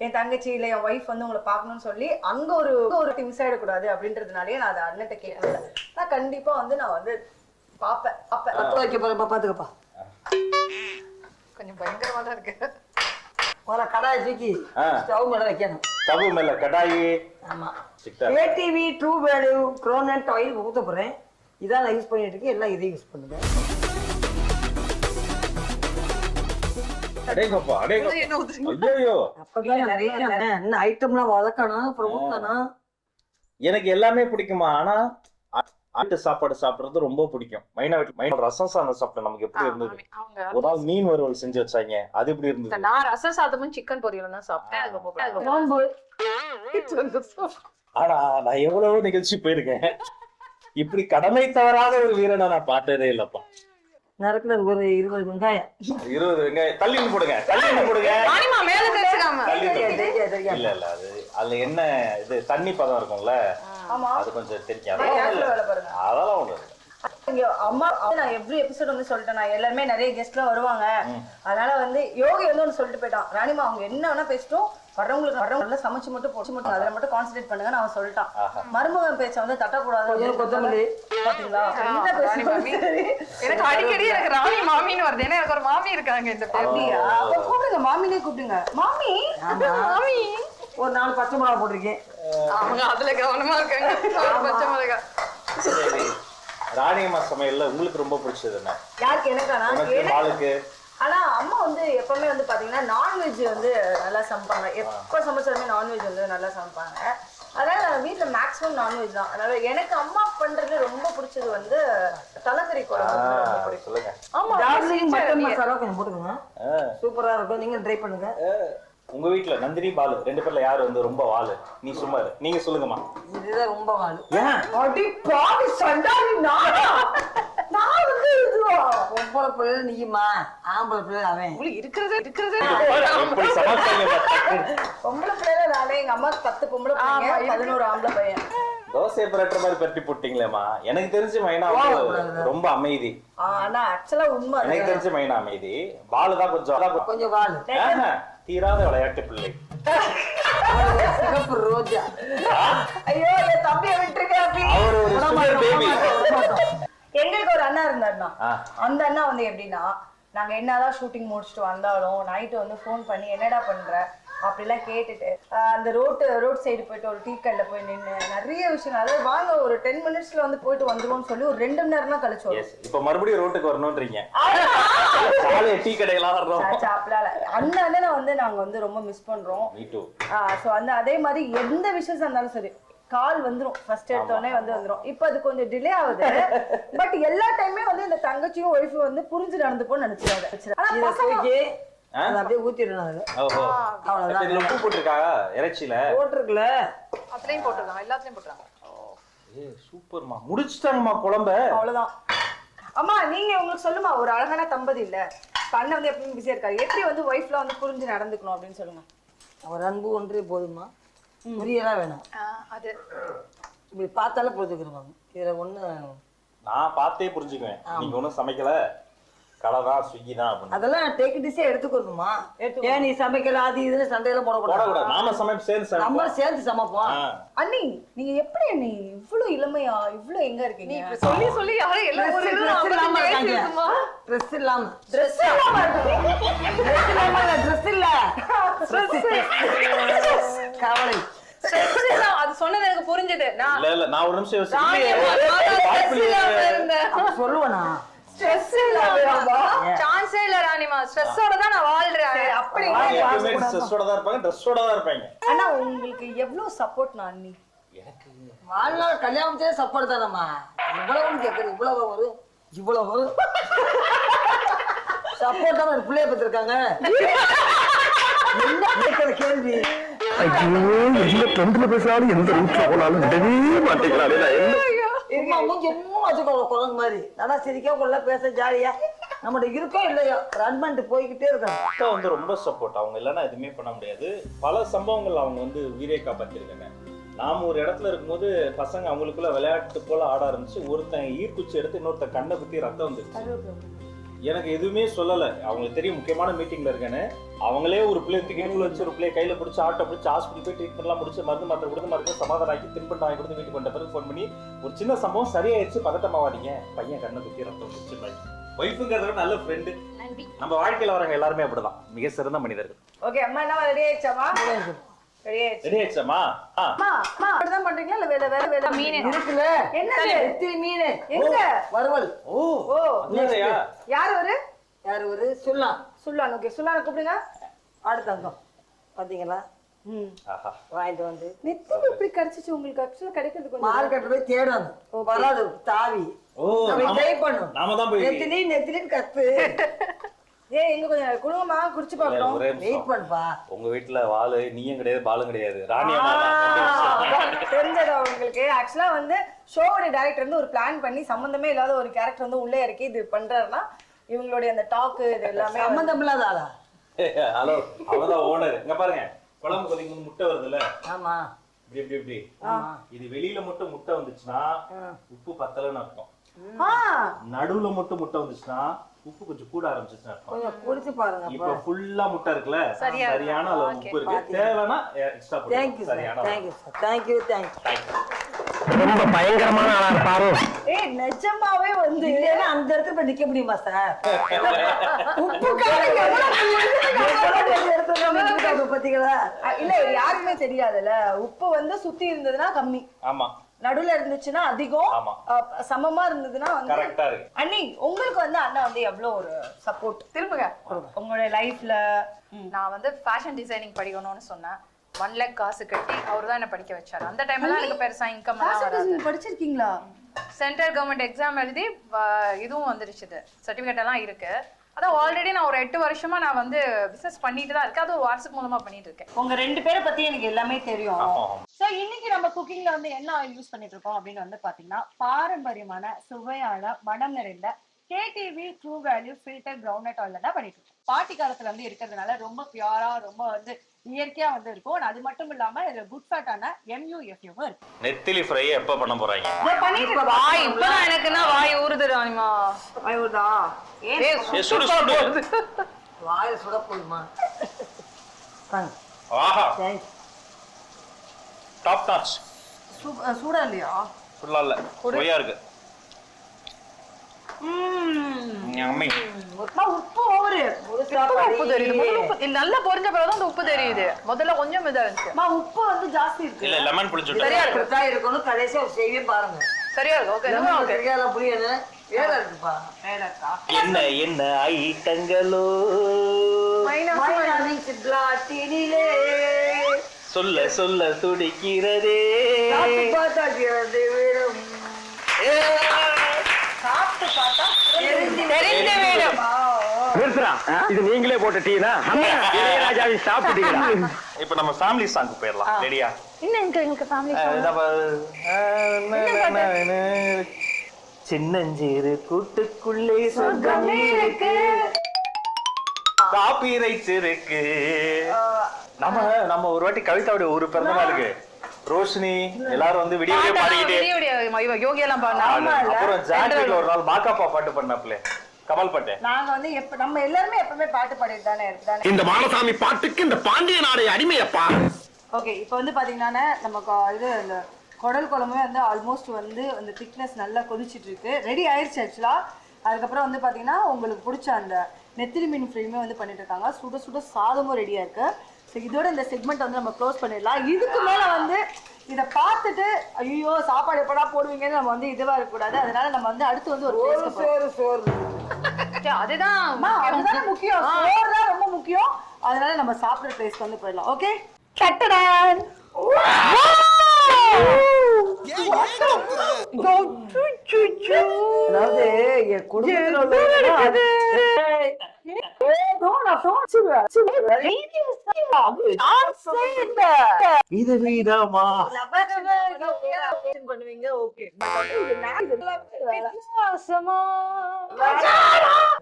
என் தங்கச்சி இல்லை என் ஒய்ஃப் வந்து உங்களை பார்க்கணும்னு சொல்லி அங்க ஒரு மிஸ் ஆயிடக்கூடாது அப்படின்றதுனாலே நான் அதை அண்ணன்ட்ட கேட்கல. நான் கண்டிப்பா வந்து நான் வந்து பாப்பேன். பாத்துக்கப்பா, கொஞ்சம் பயங்கரமா தான் இருக்கு. முதல்ல கடாயை தூக்கி ஸ்டவ் மேல வைக்கணும். ஸ்டவ் மேல கடாயி. ஆமா, KTV true value groundnut oil ஊத்த போறேன். இதான் நான் யூஸ் பண்ணிட்டு இருக்கேன். எல்லாம் இதை யூஸ் பண்ணுங்க. அடேங்கப்பா அடேங்கப்பா. ஐயோ, அப்பதான் நிறைய என்ன ஐட்டம்லாம் வதக்கணும், அப்புறம் ஊத்தணும். எனக்கு எல்லாமே பிடிக்குமா, ஆனா ஆட்டு சாப்பாடு சாப்பிடுறது ரொம்ப பிடிக்கும். மைனா ரசம் சாதம் சாப்பிட்டேன். நமக்கு எப்படி இருந்தது? ஒரு நாள் மீன் வறுவல் செஞ்சு வச்சாங்க, அது எப்படி இருந்தது? நான் ரசம் சாதமும் சிக்கன் பொரியலும் தான் சாப்பிட்டேன். ஆனா நான் எவ்வளவு நிகழ்ச்சி போயிருக்கேன், இப்படி கடமை தவறாத ஒரு வீரனை நான் பார்த்ததே இல்லப்பா. நறுக்குல ஒரு 20 வெங்காயம். 20 வெங்காயம் தள்ளி போடுங்க, தள்ளி போடுங்க. இல்ல இல்ல, அது அதுல என்ன இது தண்ணி பதம் இருக்கும்ல, அது கொஞ்சம் தெரியும். அதெல்லாம் ஒண்ணு. அம்மா நான் எவ்ரி எபிசோட் வந்து சொல்லிட்டேன். நான் எல்லாருமே நிறைய கெஸ்ட்லாம் வருவாங்க. அதனால வந்து யோகி வந்து ஒன்று சொல்லிட்டு போயிட்டான், ராணிமா அவங்க என்ன வேணா பேசிட்டோம், வர்றவங்களுக்கு சமைச்சு மட்டும் போச்சு மட்டும் அதில் மட்டும் கான்சென்ட்ரேட் பண்ணுங்க அவன் சொல்லிட்டான். மருமகன் பேச்ச வந்து தட்டக்கூடாது. கொத்தமல்லி பாத்தீங்களா? எனக்கு அடிக்கடி எனக்கு ராணி மாமின்னு வருது. ஏன்னா எனக்கு ஒரு மாமி இருக்காங்க. இந்த அப்படியா? கூப்பிடுங்க, மாமினே கூப்பிடுங்க. மாமி மாமி ஒரு 4 பச்சை மிளகா போட்டிருக்கேன். அவங்க அதுல கவனமா இருக்காங்க. பச்சை மிளகா. ராணியம்மா சமையல்ல உங்களுக்கு ரொம்ப பிடிச்சது என்ன? யாருக்கு? எனக்கானா? ஆளுக்கு. ஆனா அம்மா வந்து எப்பவுமே வந்து பாத்தீங்கன்னா நான்வெஜ் வந்து நல்லா சமைப்பாங்க. எப்ப சமைச்சாலுமே நான்வெஜ் வந்து நல்லா சமைப்பாங்க. அதனால வீட்டுல மேக்ஸிமம் நான்வெஜ் தான். அதனால எனக்கு அம்மா பண்றது ரொம்ப பிடிச்சது வந்து தலைக்கறி குழம்பு. சொல்லுங்க. ஆமா, மட்டன் மசாலா கொஞ்சம் போட்டுக்கோங்க, சூப்பரா இருக்கும். நீங்க ட்ரை பண்ணுங்க. உங்க வீட்டுல நந்தினி பாலு 2 பேர்ல யாரு வந்து ரொம்ப வாலு? நீ சும்மா நீங்க சொல்லுங்கம்மா. இதுதான் ரொம்ப வாலு. அடி பாவி சண்டாளி நானா? நான் வந்து இதுவா? பொம்பளை பிள்ளை நீயுமா, ஆம்பளை பிள்ளை அவன். உங்களுக்கு இருக்கிறது எப்படி சமாளிச்சீங்க? பொம்பளை பிள்ளைல நானே, எங்க அம்மா 10 பொம்பளை பிள்ளைங்க, 11 ஆம்பளை பையன். தோசை பரட்டுற மாதிரி பரட்டி போட்டீங்களேம்மா. எனக்கு தெரிஞ்ச மைனா ரொம்ப அமைதி. ஆனா ஆக்சுவலா உண்மை. எனக்கு தெரிஞ்ச மைனா அமைதி. பாலுதான் கொஞ்சம் வாலு. தீராத விளையாட்டு பிள்ளை. சிகப்பு ரோஜா. ஐயோ, என் தம்பியை விட்டுருக்க. அவர் ஒரு சுகர் பேபி. எங்களுக்கு ஒரு அண்ணா இருந்தாருன்னா, அந்த அண்ணா வந்து எப்படின்னா, நாங்க என்னதான் ஷூட்டிங் முடிச்சுட்டு வந்தாலும் நைட்டு வந்து ஃபோன் பண்ணி என்னடா பண்ற அப்படிலாம் கேட்டுட்டு அந்த ரோட் சைடு போயிட்டு ஒரு டீ கடையில போய் நின்று நிறைய விஷயங்கள், அதாவது வாங்க ஒரு 10 மினிட்ஸ்ல வந்து போயிட்டு வந்துருவோம்னு சொல்லி ஒரு 2 மணி நேரம் தான் கழிச்சு வரும். இப்ப மறுபடியும் ரோட்டுக்கு வரணும்ன்றீங்க. டீ கடையெல்லாம் அண்ணனை வந்து நாங்க வந்து ரொம்ப மிஸ் பண்றோம். சோ அந்த அதே மாதிரி எந்த விஷயம் இருந்தாலும் சரி கால் வந்துரும், ஃபர்ஸ்ட் எடுத்தோடனே வந்துரும். இப்போ அது கொஞ்சம் டிலே ஆகுது. பட் எல்லா டைமே வந்து இந்த தங்கச்சியும் ஒய்ஃபும் வந்து புரிஞ்சு நடந்துப்போன்னு நினைச்சிருக்காங்க. அப்படியே ஊத்திடணும். அவ்வளவுதான். உப்பு போட்டிருக்காங்க இறைச்சியில, போட்டிருக்கல அத்தனையும் போட்டுருக்காங்க, எல்லாத்தையும் போட்டுருக்காங்க. சூப்பர்மா, முடிச்சுட்டாங்கம்மா குழம்ப. அவ்வளவுதான். அம்மா நீங்க உங்களுக்கு சொல்லுமா, ஒரு அழகான தம்பதி இல்ல, அண்ணன் வந்து எப்பவும் பிஸியா இருக்காரு, எப்படி வந்து ஒய்ஃப்ல வந்து புரிஞ்சு நடந்துக்கணும் அப்படின்னு சொல்லுங்க. அவர் அன்பு ஒன்றே போதுமா, புரியலாம் வேணாம். அது இப்படி பார்த்தாலே புரிஞ்சுக்கிறோம். இதுல ஒண்ணு நான் பார்த்தே புரிஞ்சுக்குவேன். நீங்க ஒன்னும் சமைக்கல, கடைதான் ஸ்விக்கி தான் அப்படின்னு. அதெல்லாம் டேக் டிஷே எடுத்துக்கணுமா? ஏன் நீ சமைக்கல அது இதுன்னு சண்டையெல்லாம் போடக்கூடாது. நாம சேர்ந்து நம்ம சேர்ந்து சமைப்போம். அண்ணி நீங்க எப்படி அண்ணி இவ்வளவு இளமையா இவ்வளவு எங்க இருக்கீங்க? சொல்லி சொல்லி யாரும் எல்லாம் ஒரு ட்ரெஸ் இல்லாம ட்ரெஸ் இல்லாம கவலை. அது சொன்னது எனக்கு புரிஞ்சது. நான் ஒரு நிமிஷம் சொல்லுவேனா? சான்ஸே இல்ல ராணி. ராணிமா, ஸ்ட்ரெஸ்ஸோட தான் நான் வாழ்றேன். அப்படி எப்பவுமே ஸ்ட்ரெஸ்ஸோட தான் இருப்பாங்க, ட்ரெஸ்ஸோட தான் இருப்பாங்க. ஆனா உங்களுக்கு எவ்வளவு சப்போர்ட் நான் அண்ணி? எனக்கு வாழ்நாள் கல்யாணத்தே சப்போர்ட் தானம்மா. இவ்வளவுன்னு கேட்குறது, இவ்வளவு வரும் இவ்வளவு சப்போர்ட் தான் ஒரு பிள்ளைய பத்திருக்காங்க. என்ன கேட்கிற கேள்வி? எந்த ட்ரெண்ட்ல பேசினாலும் எந்த ரூட்ல போனாலும் விடவே மாட்டேங்கிறாரு. சும்மா மூஞ்சி இன்னும் வச்சுக்கோ குழந்தை மாதிரி. நல்லா சிரிக்க கொள்ள பேச ஜாலியா நம்மகிட்ட இருக்கோ இல்லையோ ரன் பண்ணிட்டு போய்கிட்டே இருக்காங்க. அக்கா வந்து ரொம்ப சப்போர்ட். அவங்க இல்லைன்னா எதுவுமே பண்ண முடியாது. பல சம்பவங்கள் அவங்க வந்து உயிரை காப்பாத்திருக்காங்க. நாம ஒரு இடத்துல இருக்கும்போது பசங்க அவங்களுக்குள்ள விளையாட்டு போல ஆட ஆரம்பிச்சு ஒருத்தன் ஈர்க்குச்சி எடுத்து இன்னொருத்தன் கண்ணை குத்தி ரத்தம் வந்துருச்சு. எனக்கு எதுவுமே சொல்லலை. அவங்களுக்கு தெரியும் முக்கியமான மீட்டிங்ல இருக்கேன்னு. அவங்களே ஒரு பிள்ளை தூக்கில வச்சு ஒரு பிள்ளைய கையில பிடிச்சி ஆட்டோ பிடிச்சி ஹாஸ்பிட்டல் போய் ட்ரீட்மெண்ட்லாம் முடிச்சு மருந்து மாத்திரை கொடுத்து மருந்து சமாதானம் ஆக்கி திருப்பி வாங்கி கொடுத்து வீட்டுக்கு வந்த பிறகு ஃபோன் பண்ணி ஒரு சின்ன சம்பவம் சரியாயிடுச்சு, பதட்டமாவாதீங்க, பையன் கண்ணை குத்தி ரத்தம் வந்துருச்சு பையன். ஒய்ஃபுங்கிறத நல்ல ஃப்ரெண்டு. நம்ம வாழ்க்கையில வரவங்க எல்லாருமே அப்படிதான், மிக சிறந்த மனிதர்கள். ஓகே அம்மா, என்ன ரெடி ஆயிடுச்சாமா? ரெடி ஆயிடுச்சாமா? அம்மா அம்மா அப்படிதான் பண்றீங்களா இல்ல வேற வேற வேற மீன் இருக்குல்ல? என்னது? எத்திரி மீன் எங்க? வறுவல். ஓ ஓ அதுலயா? யார் வரு? யார் ஒரு சொல்லலாம் சுல்லான். ஓகே சுல்லான கூப்பிடுங்க. அடுத்தாங்க பாத்தீங்களா? ஆஹா. வாங்கிட்டு வந்து நெத்திலி இப்படி கிடைச்சிச்சு உங்களுக்கு? ஆக்சுவலா கிடைக்கிறது கொஞ்சம் மார்க்கெட்ல போய் தேடணும், வராது தாவி. ஓ நம்ம ட்ரை பண்ணும். நாம தான் போய் நெத்திலி நெத்திலின்னு கத்து. ஏய் எங்க கொஞ்சம் குடும்பமா குடிச்சு பார்க்கணும். ஒரே வெயிட் நிமிஷம். பண்ணுப்பா. உங்க வீட்டுல வாளு நீயும் கிடையாது, பாலும் கிடையாது, ராணியா தெரிஞ்சதா உங்களுக்கு? ஆக்சுவலா வந்து ஷோவோட டைரக்டர் வந்து ஒரு பிளான் பண்ணி சம்பந்தமே இல்லாத ஒரு கேரக்டர் வந்து உள்ளே இறக்கி இது பண்றாருன்னா இவங்களுடைய அந்த டாக் இது எல்லாமே சம்பந்தம் இல்லாத ஆளா? ஹலோ, அவதான் ஓனர். இங்க பாருங்க, குழம்பு கொதிக்கும் முட்டை வருதுல்ல, ஆமா இப்படி இப்படி இப்படி இது வெளியில மட்டும் முட்டை வந்துச்சுன்னா உப்பு பத்தலன்னு அர்த்தம். நடுவுல மட்டும் முட்டை வந்துச்சுன்னா உப்பு கொஞ்சம் கூட ஆரம்பிச்சுன்னு அர்த்தம். கொஞ்சம் குடிச்சு பாருங்க. இப்ப ஃபுல்லா முட்டை இருக்குல்ல, சரியான அளவு உப்பு இருக்கு. தேவைன்னா எக்ஸ்ட்ரா தேங்க்யூ போடுங்க. சரியான அளவு. Thank you sir. Thank you thank you. ரொம்ப பயங்கரமான ஆளா இருப்பாரு. ஏய் நிஜமாவே வந்து இல்லைன்னா அந்த இடத்துல போய் நிக்க முடியுமா சார்? உப்பு பாத்தீங்களா? இல்ல யாருக்குமே தெரியாதுல்ல. உப்பு வந்து சுத்தி இருந்ததுன்னா கம்மி, ஆமா நடுவுல இருந்துச்சுன்னா அதிகம், ஆமா. சமமா இருந்ததுன்னா வந்து கரெக்டா இருக்கு. அண்ணி உங்களுக்கு வந்து அண்ணா வந்து எவ்வளவு ஒரு சப்போர்ட் திரும்புங்க. உங்களுடைய லைஃப்ல? நான் வந்து ஃபேஷன் டிசைனிங் படிக்கணும்னு சொன்னேன். 1 lakh காசு கட்டி அவர் தான் என்ன படிக்க வச்சாரு. அந்த டைம்ல எனக்கு பெருசா இன்கம் எல்லாம் வராது. படிச்சிருக்கீங்களா? சென்ட்ரல் கவர்மெண்ட் எக்ஸாம் எழுதி இதுவும் வந்துருச்சு, சர்டிபிகேட் எல்லாம் இருக்கு. அதான் ஆல்ரெடி நான் ஒரு 8 வருஷமா நான் வந்து பிசினஸ் பண்ணிட்டு தான் இருக்கேன். அது ஒரு வாட்ஸ்அப் மூலமா பண்ணிட்டு இருக்கேன். உங்க 2 பேரை பத்தி எனக்கு எல்லாமே தெரியும். ஆமா. சோ இன்னைக்கு நம்ம குக்கிங்ல வந்து என்ன ஆயில் யூஸ் பண்ணிட்டு இருக்கோம் அப்படின்னு வந்து பாத்தீங்கன்னா பாரம்பரியமான சுவையான மனம் நிறைந்த KTV true value filter groundnut oil தான் பண்ணிட்டு இருக்கோம். பாட்டி காலத்துல வந்து இருக்கிறதுனால ரொம்ப பியூரா ரொம்ப வந்து இயற்கையா வந்து இருக்கும். அது மட்டும் இல்லாம இதுல குட் ஃபேட்டான MUFU இருக்கு. நெத்திலி ஃப்ரை எப்ப பண்ண போறாங்க? பண்ணிட்டு வாய் இப்பதான் எனக்குன்னா வாய் ஊறுது ராணிமா. வாய் ஊறுதா? சுடு சுடு. வாயில சுட போடுமா? ஆஹா, தேங்க்ஸ். Top notch. சூடா இல்லையா? ஃபுல்லா இல்ல, கொய்யா இருக்கு. அம்மை உப்பு ஓவரு. உப்பு தெரியுது. முதல்ல உப்பு இல்ல, நல்லா பொரிஞ்ச பிறகுதான் அந்த உப்பு தெரியுது. முதல்ல கொஞ்சம் இதா இருந்துச்சு. உப்பு வந்து ஜாஸ்தி இருக்கு. இல்ல லெமன் புளிச்சு சரியா இருக்கணும். கடைசியா செய்வே பாருங்க. சரியா இருக்கு. ஓகே சரியா புரியுது. வேலை இருக்குப்பா. வேலை இருக்கா? என்ன என்ன ஐட்டங்களோ பிளாட்டினிலே சொல்ல சொல்ல துடிக்கிறதே. பார்த்தாக்கிறது வேணும். சாப்பிட்டு பார்த்தா தெரிந்த வேணும். நிறுத்துறா, இது நீங்களே போட்ட டீனா? இளையராஜாவை சாப்பிட்டீங்களா? இப்ப நம்ம ஃபேமிலி சாங் போயிடலாம். ரெடியா? இன்னும் எங்களுக்கு ஃபேமிலி சின்னஞ்சிறு கூட்டுக்குள்ளே சொர்க்கமே இருக்கு, காப்பி ரைட்ஸ் இருக்கு. நம்ம ஒரு வாட்டி கவிதாவுடைய ஒரு பிறந்த நாளுக்கு ரோஷினி எல்லாரும் வந்து விடிய விடிய பாடிக்கிட்டே யோகி எல்லாம் பாடினாங்க. அப்புறம் ஜான்வில ஒரு நாள் மாக்காப்பா பாட்டு பண்ணாப்ல கமல் பாட்டு. நாங்க வந்து நம்ம எல்லாருமே எப்பவுமே பாட்டு பாடிட்டு தானே இருக்கு. இந்த மானசாமி பாட்டுக்கு இந்த பாண்டிய நாடை அடிமையப்பா. ஓகே, இப்போ வந்து பாத்தீங்கன்னா நமக்கு இது இந்த குடல் குழம்புமே வந்து ஆல்மோஸ்ட் வந்து அந்த திக்னஸ் நல்லா கொதிச்சிட்டு இருக்கு. ரெடி ஆயிடுச்சு ஆக்சுவலா. அதுக்கப்புறம் வந்து பாத்தீங்கன்னா உங்களுக்கு பிடிச்ச அந்த நெத்திலி மீன் ஃப்ரையுமே வந்து பண்ணிட்டு இருக்காங்க. சுட சுட சாதமும் ரெடியா இருக்கு. ஸோ இதோட இந்த செக்மெண்ட் வந்து நம்ம க்ளோஸ் பண்ணிடலாம். இதுக்கு மேல வந்து இதை பார்த்துட்டு ஐயோ சாப்பாடு எப்படா போடுவீங்கன்னு நம்ம வந்து இதுவா இருக்கக்கூடாது. அதனால நம்ம வந்து அடுத்து வந்து ஒரு சோறு ஃபர்ஸ்ட் அதுதான் அதுதானே முக்கியம். சோறு தான் ரொம்ப முக்கியம். அதனால நம்ம சாப்பிடுற பிளேஸ்க்கு வந்து போயிடலாம். ஓகே, டட்டடான். அதாவது என் குடும்பத்துல பண்ணுவீங்க. ஓகே,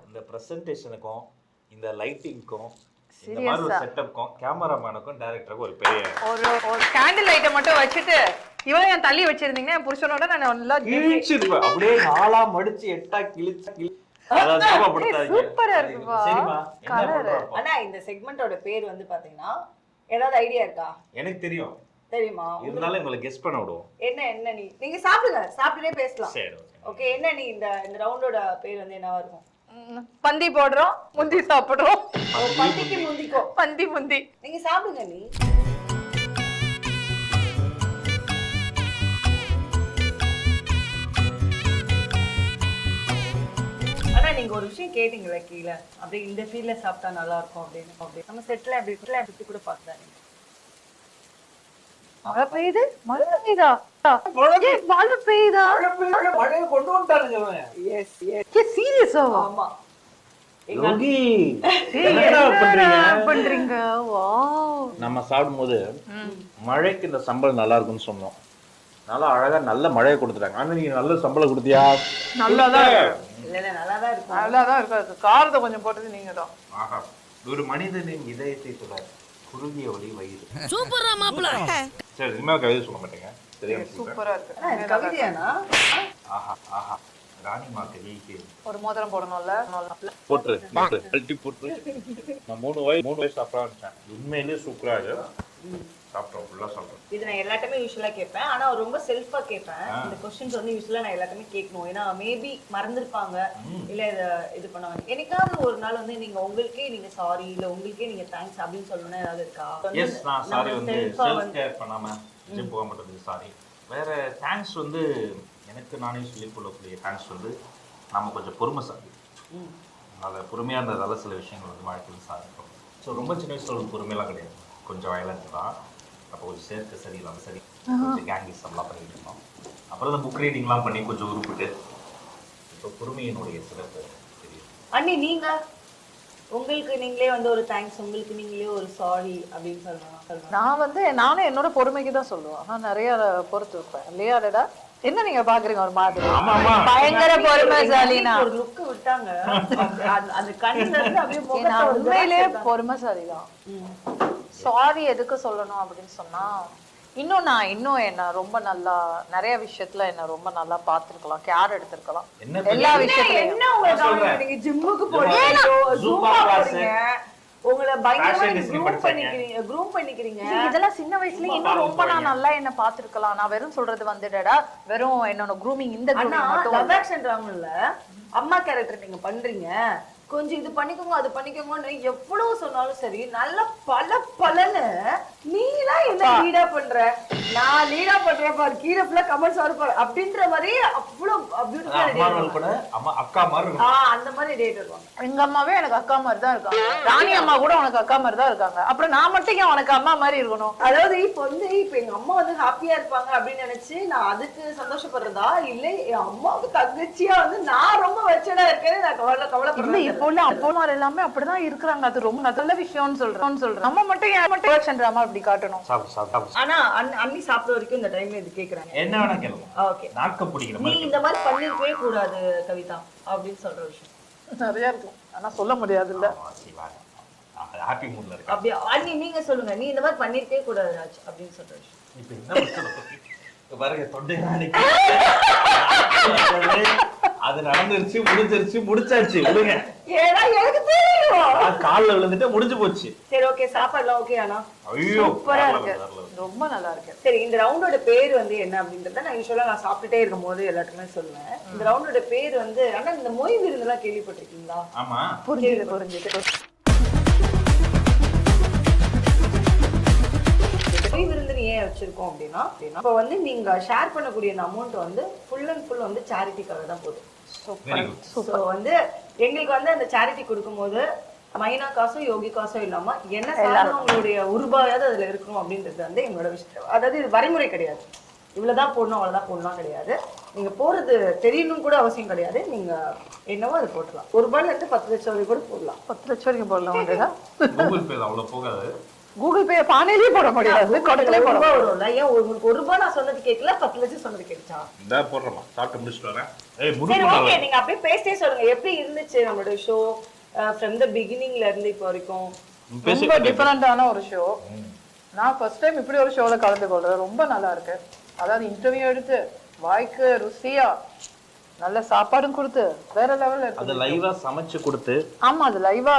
இந்த பிரசன்டேஷனுக்கும் இந்த லைட்டிங்க்கும் இந்த மாதிரி ஒரு செட்டப்க்கும் கேமராமேனுக்கும் டைரக்டருக்கும் ஒரு பெரிய ஒரு கேண்டில் லைட்டை மட்டும் வச்சுட்டு இவளை என் தள்ளி வச்சிருந்தீங்கன்னா என் புருஷனோட நான் நல்லா கிழிச்சிருப்பேன். அப்படியே 4ஆ மடிச்சு 8ஆ கிழிச்சு சூப்பரா இருக்குப்பா. சரிமா, என்ன பண்றோம்? ஆனா இந்த செக்மெண்டோட பேர் வந்து பாத்தீங்கன்னா ஏதாவது ஐடியா இருக்கா? எனக்கு தெரியும், தெரியுமா? இருந்தாலும் உங்களை கெஸ் பண்ண விடுவோம். என்ன நீங்க சாப்பிடுங்க, சாப்பிட்டுட்டே பேசலாம். சரி, ஓகே. என்ன நீ இந்த ரவுண்டோட பேர் வந்து என்னவா இருக்கும்? பந்தி போடுறோம், முந்தி சாப்பிடுறோம். பந்திக்கு முந்திக்கோ. பந்தி முந்தி. நீங்க சாப்பிடுங்க. நீ ஆனா நீங்க ஒரு விஷயம் கேட்டீங்களா கீழே, அப்படி இந்த ஃபீல்ட்ல சாப்பிட்டா நல்லா இருக்கும் அப்படின்னு. அப்படி நம்ம செட்ல அப்படி கூட பார்த்தாங்க. மழை பெய்யுது, மழை பெய்யுதா? மழை பெய்யுதா? மழையை கொண்டு வந்துட்டாருங்க. S S. சீரியஸா? ஆமா. யோகி, என்னடா பண்றீங்க? வாவ். நம்ம சாப்பிடும்போது மழைக்கு இந்த சம்பளம் நல்லா இருக்கும்னு சொன்னோம். நல்லா அழகா நல்ல மழையை கொடுத்துட்டாங்க. ஆனா நீங்க நல்ல சம்பளம் கொடுத்தியா? நல்லாதான் இல்ல நல்லாதான் இருக்கும். நல்லாதான் இருக்கு. காரத்தை கொஞ்சம் போட்டது நீங்க தான். ஆஹா, ஒரு மனிதனின் இதயத்தை தொட குறுகிய வழி வயிறு. சூப்பரா மாப்ள. சரி, இனிமே கவிதை சொல்ல மாட்டேங்க. சரியா? சூப்பரா இருக்கு. கவிதையானா? ஆஹா ஆஹா, ராணிமா கவிதைக்கு ஒரு மோதிரம் போடணும்ல. போட்டு அல்டி போட்டு நான் 3 வயசு சாப்பிட ஆரம்பிச்சேன். உண்மையிலேயே சூப்பரா இருக்கு. சாப்பிட்டோம், ஃபுல்லா சாப்பிட்டோம். இது நான் எல்லாத்தையுமே யூஸ்வலா கேட்பேன். ஆனா ரொம்ப செல்ஃபா கேட்பேன். இந்த क्वेश्चंस வந்து யூஸ்வலா நான் எல்லாத்தையுமே கேட்கணும். ஏன்னா மேபி மறந்துருப்பாங்க, இல்ல இது பண்ணுவாங்க. எனக்காவது ஒரு நாள் வந்து நீங்க உங்களுக்கே நீங்க சாரி, இல்ல உங்களுக்கே நீங்க தேங்க்ஸ் அப்படின்னு சொல்லணும்னா ஏதாவது இருக்கா? எஸ், நான் சாரி வந்து செல்ஃப் கேர் பண்ணாம ஜிம் போக மாட்டேங்குது, சாரி. வேற தேங்க்ஸ் வந்து எனக்கு நானே சொல்லிக் கொள்ளக்கூடிய தேங்க்ஸ் வந்து நம்ம கொஞ்சம் பொறுமைசாலி. அதில் பொறுமையாக இருந்ததால சில விஷயங்கள் வந்து வாழ்க்கையில் சாதிக்கும். ஸோ ரொம்ப சின்ன வயசுல ஒரு பொறுமையெல்லாம் கிடையாது, கொஞ்சம் வயலன்ஸ் தான். அப்போ கொஞ்சம் சேர்த்து சரியில்லாமல் சரி கொஞ்சம் கேங்கிசம்லாம் பண்ணிட்டு இருந்தோம். அப்புறம் இந்த புக் ரீடிங்லாம் பண்ணி கொஞ்சம் உருப்பிட்டு இப்போ பொறுமையினுடைய சிறப்பு தெரியும். அண்ணி நீங்க உங்களுக்கு நீங்களே வந்து ஒரு தேங்க்ஸ், உங்களுக்கு நீங்களே ஒரு சாரி அப்படின்னு சொல்லணும். நான் வந்து நானும் என்னோட பொறுமைக்கு தான் சொல்லுவேன். நான் நிறைய பொறுத்து வைப்பேன் இல்லையாடா? என்ன நீங்க பாக்குறீங்க ஒரு மாதிரி? பயங்கர பொறுமைசாலினா ஒரு லுக் விட்டாங்க. அந்த கண்ணுல இருந்து அப்படியே முகத்துல நான் உண்மையிலேயே பொறுமைசாலி தான். சாரி எதுக்கு சொல்லணும் அப்படின்னு சொன்னா, இன்னும் என்ன ரொம்ப நல்லா நிறைய விஷயத்துல என்ன ரொம்ப நல்லா பாத்துருக்கலாம், கேர் எடுத்திருக்கலாம் எல்லா விஷயத்துலயும். என்ன உங்களுக்கு நீங்க ஜிம்முக்கு போறீங்க, ஜூம்பா போறீங்க, உங்களை பயங்கரமா க்ரூம் பண்ணிக்கிறீங்க. இதெல்லாம் சின்ன வயசுல இன்னும் ரொம்ப நான் நல்லா என்ன பாத்துருக்கலாம். நான் வெறும் சொல்றது வந்துடா வெறும் என்னோட க்ரூமிங் இந்த க்ரூமிங் மட்டும். லவ் ஆக்ஷன் ராமன்ல அம்மா கேரக்டர் நீங்க பண்றீங்க, கொஞ்சம் இது பண்ணிக்கோங்க அது பண்ணிக்கோங்கன்னு எவ்வளவு சொன்னாலும் சரி, நல்ல பலன்னு நீலாம் என்ன லீடா பண்ற, நான் லீடா பண்றேன் பாரு, கீழே ஃபுல்லா கமெண்ட்ஸ் வரும் அப்படின்ற மாதிரி அவ்வளவு அக்கா மாதிரி அந்த மாதிரி டேட் வருவாங்க. எங்க அம்மாவே எனக்கு அக்கா மாதிரி தான் இருக்காங்க. ராணி அம்மா கூட உனக்கு அக்கா மாதிரி தான் இருக்காங்க. அப்புறம் நான் மட்டும் ஏன் உனக்கு அம்மா மாதிரி இருக்கணும்? அதாவது இப்ப எங்க அம்மா வந்து ஹாப்பியா இருப்பாங்க அப்படின்னு நினைச்சு நான் அதுக்கு சந்தோஷப்படுறதா, இல்ல என் அம்மாவுக்கு தங்கச்சியா வந்து நான் ரொம்ப வச்சடா இருக்கேன்னு நான் கவலைப்படுறேன். இப்போ அப்போ எல்லாமே அப்படிதான் இருக்கிறாங்க. அது ரொம்ப நல்ல விஷயம்னு சொல்றோம். நம்ம மட்டும் ஏன் மட்டும் ஆக்ஷன் டிராமா இப்படி காட்டணும்? ஆனா அண்ணி சாப்பிட வரைக்கும் இந்த டைம்ல இது கேக்குறாங்க. என்ன வேணா கேளுங்க. ஓகே, நாக்க பிடிக்கிற நீ மாதிரி இந்த மாதிரி பண்ணிருக்கவே கூடாது கவிதா அப்படின்னு சொல்ற விஷயம் நிறைய இருக்கு, ஆனா சொல்ல முடியாது இல்ல. ஹாப்பி மூட்ல இருக்கு. அப்படியே அண்ணி நீங்க சொல்லுங்க, நீ இந்த மாதிரி பண்ணிருக்கவே கூடாது ராஜ் அப்படின்னு சொல்ற விஷயம். இப்போ என்ன பாருங்க, தொண்டை அது நடந்துருச்சு, முடிச்சாச்சு விடுங்க. ஏன்னா எனக்கு தெரியும் கால்ல விழுந்துட்டு முடிஞ்சு போச்சு. சரி ஓகே, சாப்பாடுலாம் ஓகே. ஆனா ஐயோ சூப்பரா இருக்கு, ரொம்ப நல்லா இருக்கு. சரி, இந்த ரவுண்டோட பேர் வந்து என்ன அப்படின்றத நான் யூஸ்வலா நான் சாப்பிட்டுட்டே இருக்கும் போது எல்லாத்துக்குமே சொல்லுவேன். இந்த ரவுண்டோட பேர் வந்து, ஆனா இந்த மொய் விருந்தெல்லாம் கேள்விப்பட்டிருக்கீங்களா? ஆமா, புரிஞ்சுது. மொய் விருந்துன்னு ஏன் வச்சிருக்கோம் அப்படின்னா, இப்போ வந்து நீங்க ஷேர் பண்ணக்கூடிய அந்த அமௌண்ட் வந்து ஃபுல் அண்ட் ஃபுல் வந்து சேரிட்டிக்காக தான் போகுது. ஸோ வந்து எங்களுக்கு வந்து அந்த சேரிட்டி கொடுக்கும்போது மைனா காசும் யோகி காசும் இல்லாம என்ன சார்ந்தவங்களுடைய ரூபாயாவது அதுல இருக்கணும் அப்படின்றது வந்து எங்களோட விஷயம். அதாவது இது வரைமுறை கிடையாது, இவ்வளவுதான் போடணும் அவ்வளவுதான் போடலாம் கிடையாது. நீங்க போறது தெரியணும் கூட அவசியம் கிடையாது. நீங்க என்னவோ அதை போட்டலாம். ₹1 இருந்து 10 லட்சம் வரைக்கும் கூட போடலாம். 10 லட்சம் வரைக்கும் போடலாம். கூகுள் பே அவ்வளவு போகாது. கூகுள் பே பானையிலேயே போட முடியாது, கொடக்கலே போட வரும்ல. ஏன் உங்களுக்கு ₹1 நான் சொன்னது கேட்கல, 10 லட்சம் சொன்னது கேட்டுச்சா? இந்த போடுறோமா சாப்பிட்டு முடிச்சுட்டு வரேன். சரி ஓகே, நீங்க அப்படியே பேசிட்டே சொல்லுங்க எப்படி இருந்துச்சு நம்மளோட ஷோ ஃப்ரம் தி பிகினிங்ல இருந்து இப்போ வரைக்கும். ரொம்ப டிஃபரெண்டான ஒரு ஷோ. நான் ஃபர்ஸ்ட் டைம் இப்படி ஒரு ஷோல கலந்து கொள்றேன். ரொம்ப நல்லா இருக்கு. அதாவது இன்டர்வியூ எடுத்து வாய்க்கு ருசியா நல்ல சாப்பாடும் கொடுத்து வேற லெவல்ல இருக்கு. அது லைவா சமைச்சு கொடுத்து. ஆமா, அது லைவா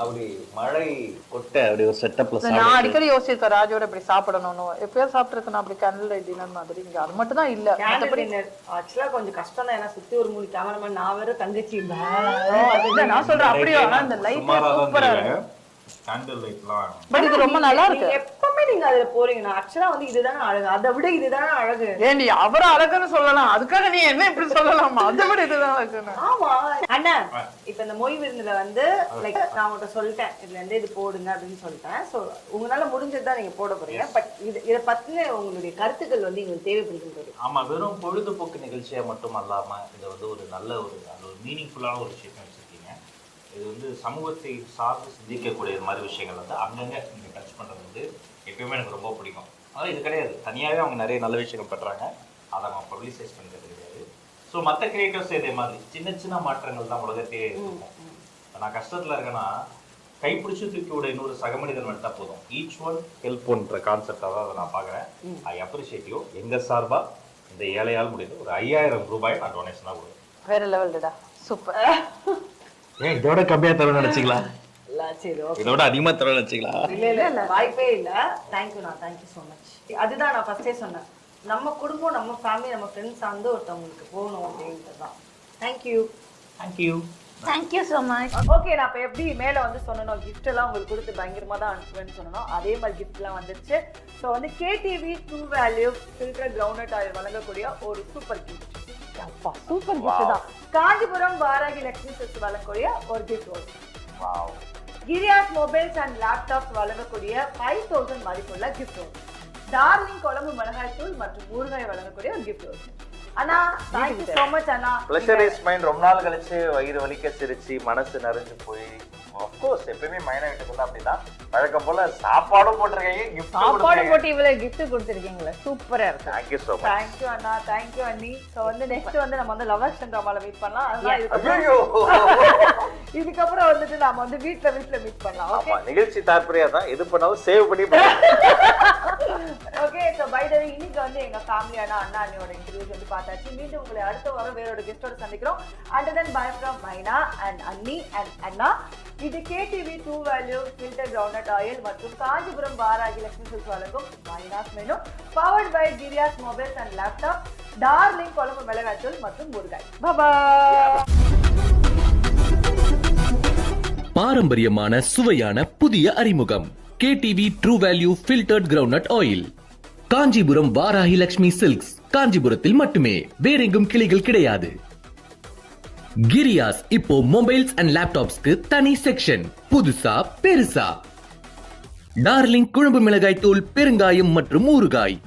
அப்படி மழை கொட்ட அப்படி ஒரு செட்டப்ல நான் அடிக்கடி யோசிச்சிருக்கேன் ராஜோட இப்படி சாப்பிடணும்னு. எப்பயாவது சாப்பிட்டுருக்கேன் அப்படி கேண்டில் லைட் டின்னர் மாதிரி. இங்க அது மட்டும் தான் இல்ல. ஆக்சுவலா கொஞ்சம் கஷ்டம் தான், ஏன்னா சுத்தி ஒரு 3 கேமராமேன், நான் வேற தங்கச்சி இல்ல. நான் சொல்றேன் அப்படியே. ஆனா இந்த லைட் சூப்பரா இருக்கு. கேண்டில் லைட்லாம் பட் இது ரொம்ப நல்லா இருக்கு. எப்பவுமே நீங்க அதுல போறீங்கன்னா ஆக்சுவலா வந்து இதுதானே அழகு, அதை விட இதுதானே அழகு. ஏண்டி அவர அழகுன்னு சொல்லலாம், அதுக்காக நீ என்ன இப்படி சொல்லலாமா? அதை விட இதுதான் அழகுன்னு. ஆமா அண்ணா, இப்ப இந்த மொய் விருந்துல வந்து லைக் நான் உங்கள்கிட்ட சொல்லிட்டேன் இதுல இருந்து இது போடுங்க அப்படின்னு சொல்லிட்டேன். சோ உங்களால முடிஞ்சதுதான் நீங்க போட போறீங்க. பட் இதை பத்தின உங்களுடைய கருத்துக்கள் வந்து எங்களுக்கு தேவைப்படுகின்றது. ஆமா, வெறும் பொழுதுபோக்கு நிகழ்ச்சியா மட்டும் அல்லாம இது வந்து ஒரு நல்ல ஒரு மீனிங்ஃபுல்லான ஒரு விஷயம் வச்சிருக்கீங்க. இது வந்து சமூகத்தை சார்ந்து சிந்திக்கக்கூடிய மாதிரி விஷயங்கள் வந்து அங்கங்க நீங்க டச் பண்றது வந்து எப்பயுமே எனக்கு ரொம்ப பிடிக்கும். ஆனால் இது கிடையாது, தனியாகவே அவங்க நிறைய நல்ல விஷயங்கள் பண்றாங்க, அதை அவங்க பப்ளிசைஸ் பண்ணுறது கிடையாது. ஸோ மற்ற கிரியேட்டர்ஸ் இதே மாதிரி சின்ன சின்ன மாற்றங்கள் தான் உலகத்தையே இருக்கும். நான் கஷ்டத்துல இருக்கேன்னா கைப்பிடிச்சு தூக்கி விட இன்னொரு சக மனிதன் வந்துட்டா போதும். ஈச் ஒன் ஹெல்ப் ஒன்ற கான்செப்டாக தான் அதை நான் பார்க்குறேன். I appreciate you. எங்கள் சார்பாக இந்த ஏழையால் முடிந்து ஒரு ₹5000 நான் டொனேஷனாக கொடுக்குறேன். வேற லெவல்டா, சூப்பர். ஏன் இதோட கம்மியாக தரணும்னு நினச்சிங்களா? சரி, இதோட அதிகமாக தரணும்னு நினச்சிங்களா? இல்ல வாய்ப்பே இல்ல. தேங்க்யூண்ணா, தேங்க்யூ ஸோ மச். அதுதான் நான் ஃபர்ஸ்டே சொன்னேன், நம்ம குடும்பம் நம்ம ஃபேமிலி நம்ம ஃப்ரெண்ட்ஸ் சார்ந்து ஒருத்தவங்களுக்கு போகணும் அப்படின்ட்டு தான். Thank you. Thank you. Thank you so much. Okay, நான் இப்போ எப்படி மேலே வந்து சொன்னோம் கிஃப்ட் எல்லாம் உங்களுக்கு கொடுத்து பயங்கரமாக தான் அனுப்புவேன்னு சொன்னோம், அதே மாதிரி கிஃப்ட்லாம் வந்துருச்சு. ஸோ வந்து KTV true value filter ground oil வழங்கக்கூடிய ஒரு சூப்பர் கிஃப்ட். சூப்பர் கிஃப்ட் தான். காஞ்சிபுரம் வாராகி லட்சுமி சில்க்ஸ் வழங்கக்கூடிய ஒரு gift. Giriias mobiles and laptops வழங்கக்கூடிய 5000 மதிப்புள்ள கிஃப்ட். டார்லிங் குழம்பு மிளகாய் தூள் மற்றும் ஊறுகாய் வழங்கக்கூடிய ஒரு gift. Anna thank you so much Anna. Pleasure is mind. ரொம்ப நாள் கழிச்சு வயிறு வலிக்க சிரிச்சு மனசு நிறைஞ்சு போய் அஃப்கோர்ஸ் எப்பயுமே மைனா வீட்டுக்கு தான் அப்படிதான் வழக்கம் போல சாப்பாடும் போட்டிருக்கீங்க, கிஃப்ட் சாப்பாடு போட்டு இவ்வளவு கிஃப்ட் கொடுத்துருக்கீங்களா, சூப்பரா இருக்கு. Thank you so much. தேங்க்யூ அண்ணா, தேங்க்யூ அண்ணி. ஸோ வந்து நெக்ஸ்ட் வந்து நம்ம வந்து லவ் ஆக்ஷன் ட்ராமால மீட் பண்ணலாம். ஐயோ, இதுக்கப்புறம் வந்துட்டு நாம வந்து வீட்ல மீட் பண்ணலாம். ஓகே, நிகழ்ச்சி தாற்பரியா தான் எது பண்ணாலும் சேவ் பண்ணி ஓகே. ஸோ பை த வே இன்னைக்கு வந்து எங்க ஃபேமிலியான அண்ணா அண்ணியோட இன்டர்வியூஸ் வந்து பார்த்தாச்சு. மீண்டும் உங்களை அடுத்த வாரம் வேறோட கெஸ்டோட சந்திக்கிறோம். And then bye from Myna and அண்ணி அண்ட் அண்ணா. இது KTV true value filter ground oil மற்றும் காஞ்சிபுரம் வாராகி லட்சுமி சில்க்ஸ் வழங்கும் Myna's menu powered by Kiriyas mobiles and laptop, darling குழம்பு மிளகாய்த்தூள் மற்றும் ஊறுகாய். பாய். பாரம்பரியமான சுவையான புதிய அறிமுகம் KTV true value filtered ground oil. Kanchipuram Varahi Lakshmi silks, காஞ்சிபுரத்தில் மட்டுமே, வேறெங்கும் கிளைகள் கிடையாது. கிரியாஸ் இப்போ மொபைல்ஸ் அண்ட் லேப்டாப்ஸ்க்கு தனி செக்ஷன், புதுசா பெருசா. டார்லிங் குழம்பு மிளகாய் தூள், பெருங்காயம் மற்றும் ஊறுகாய்.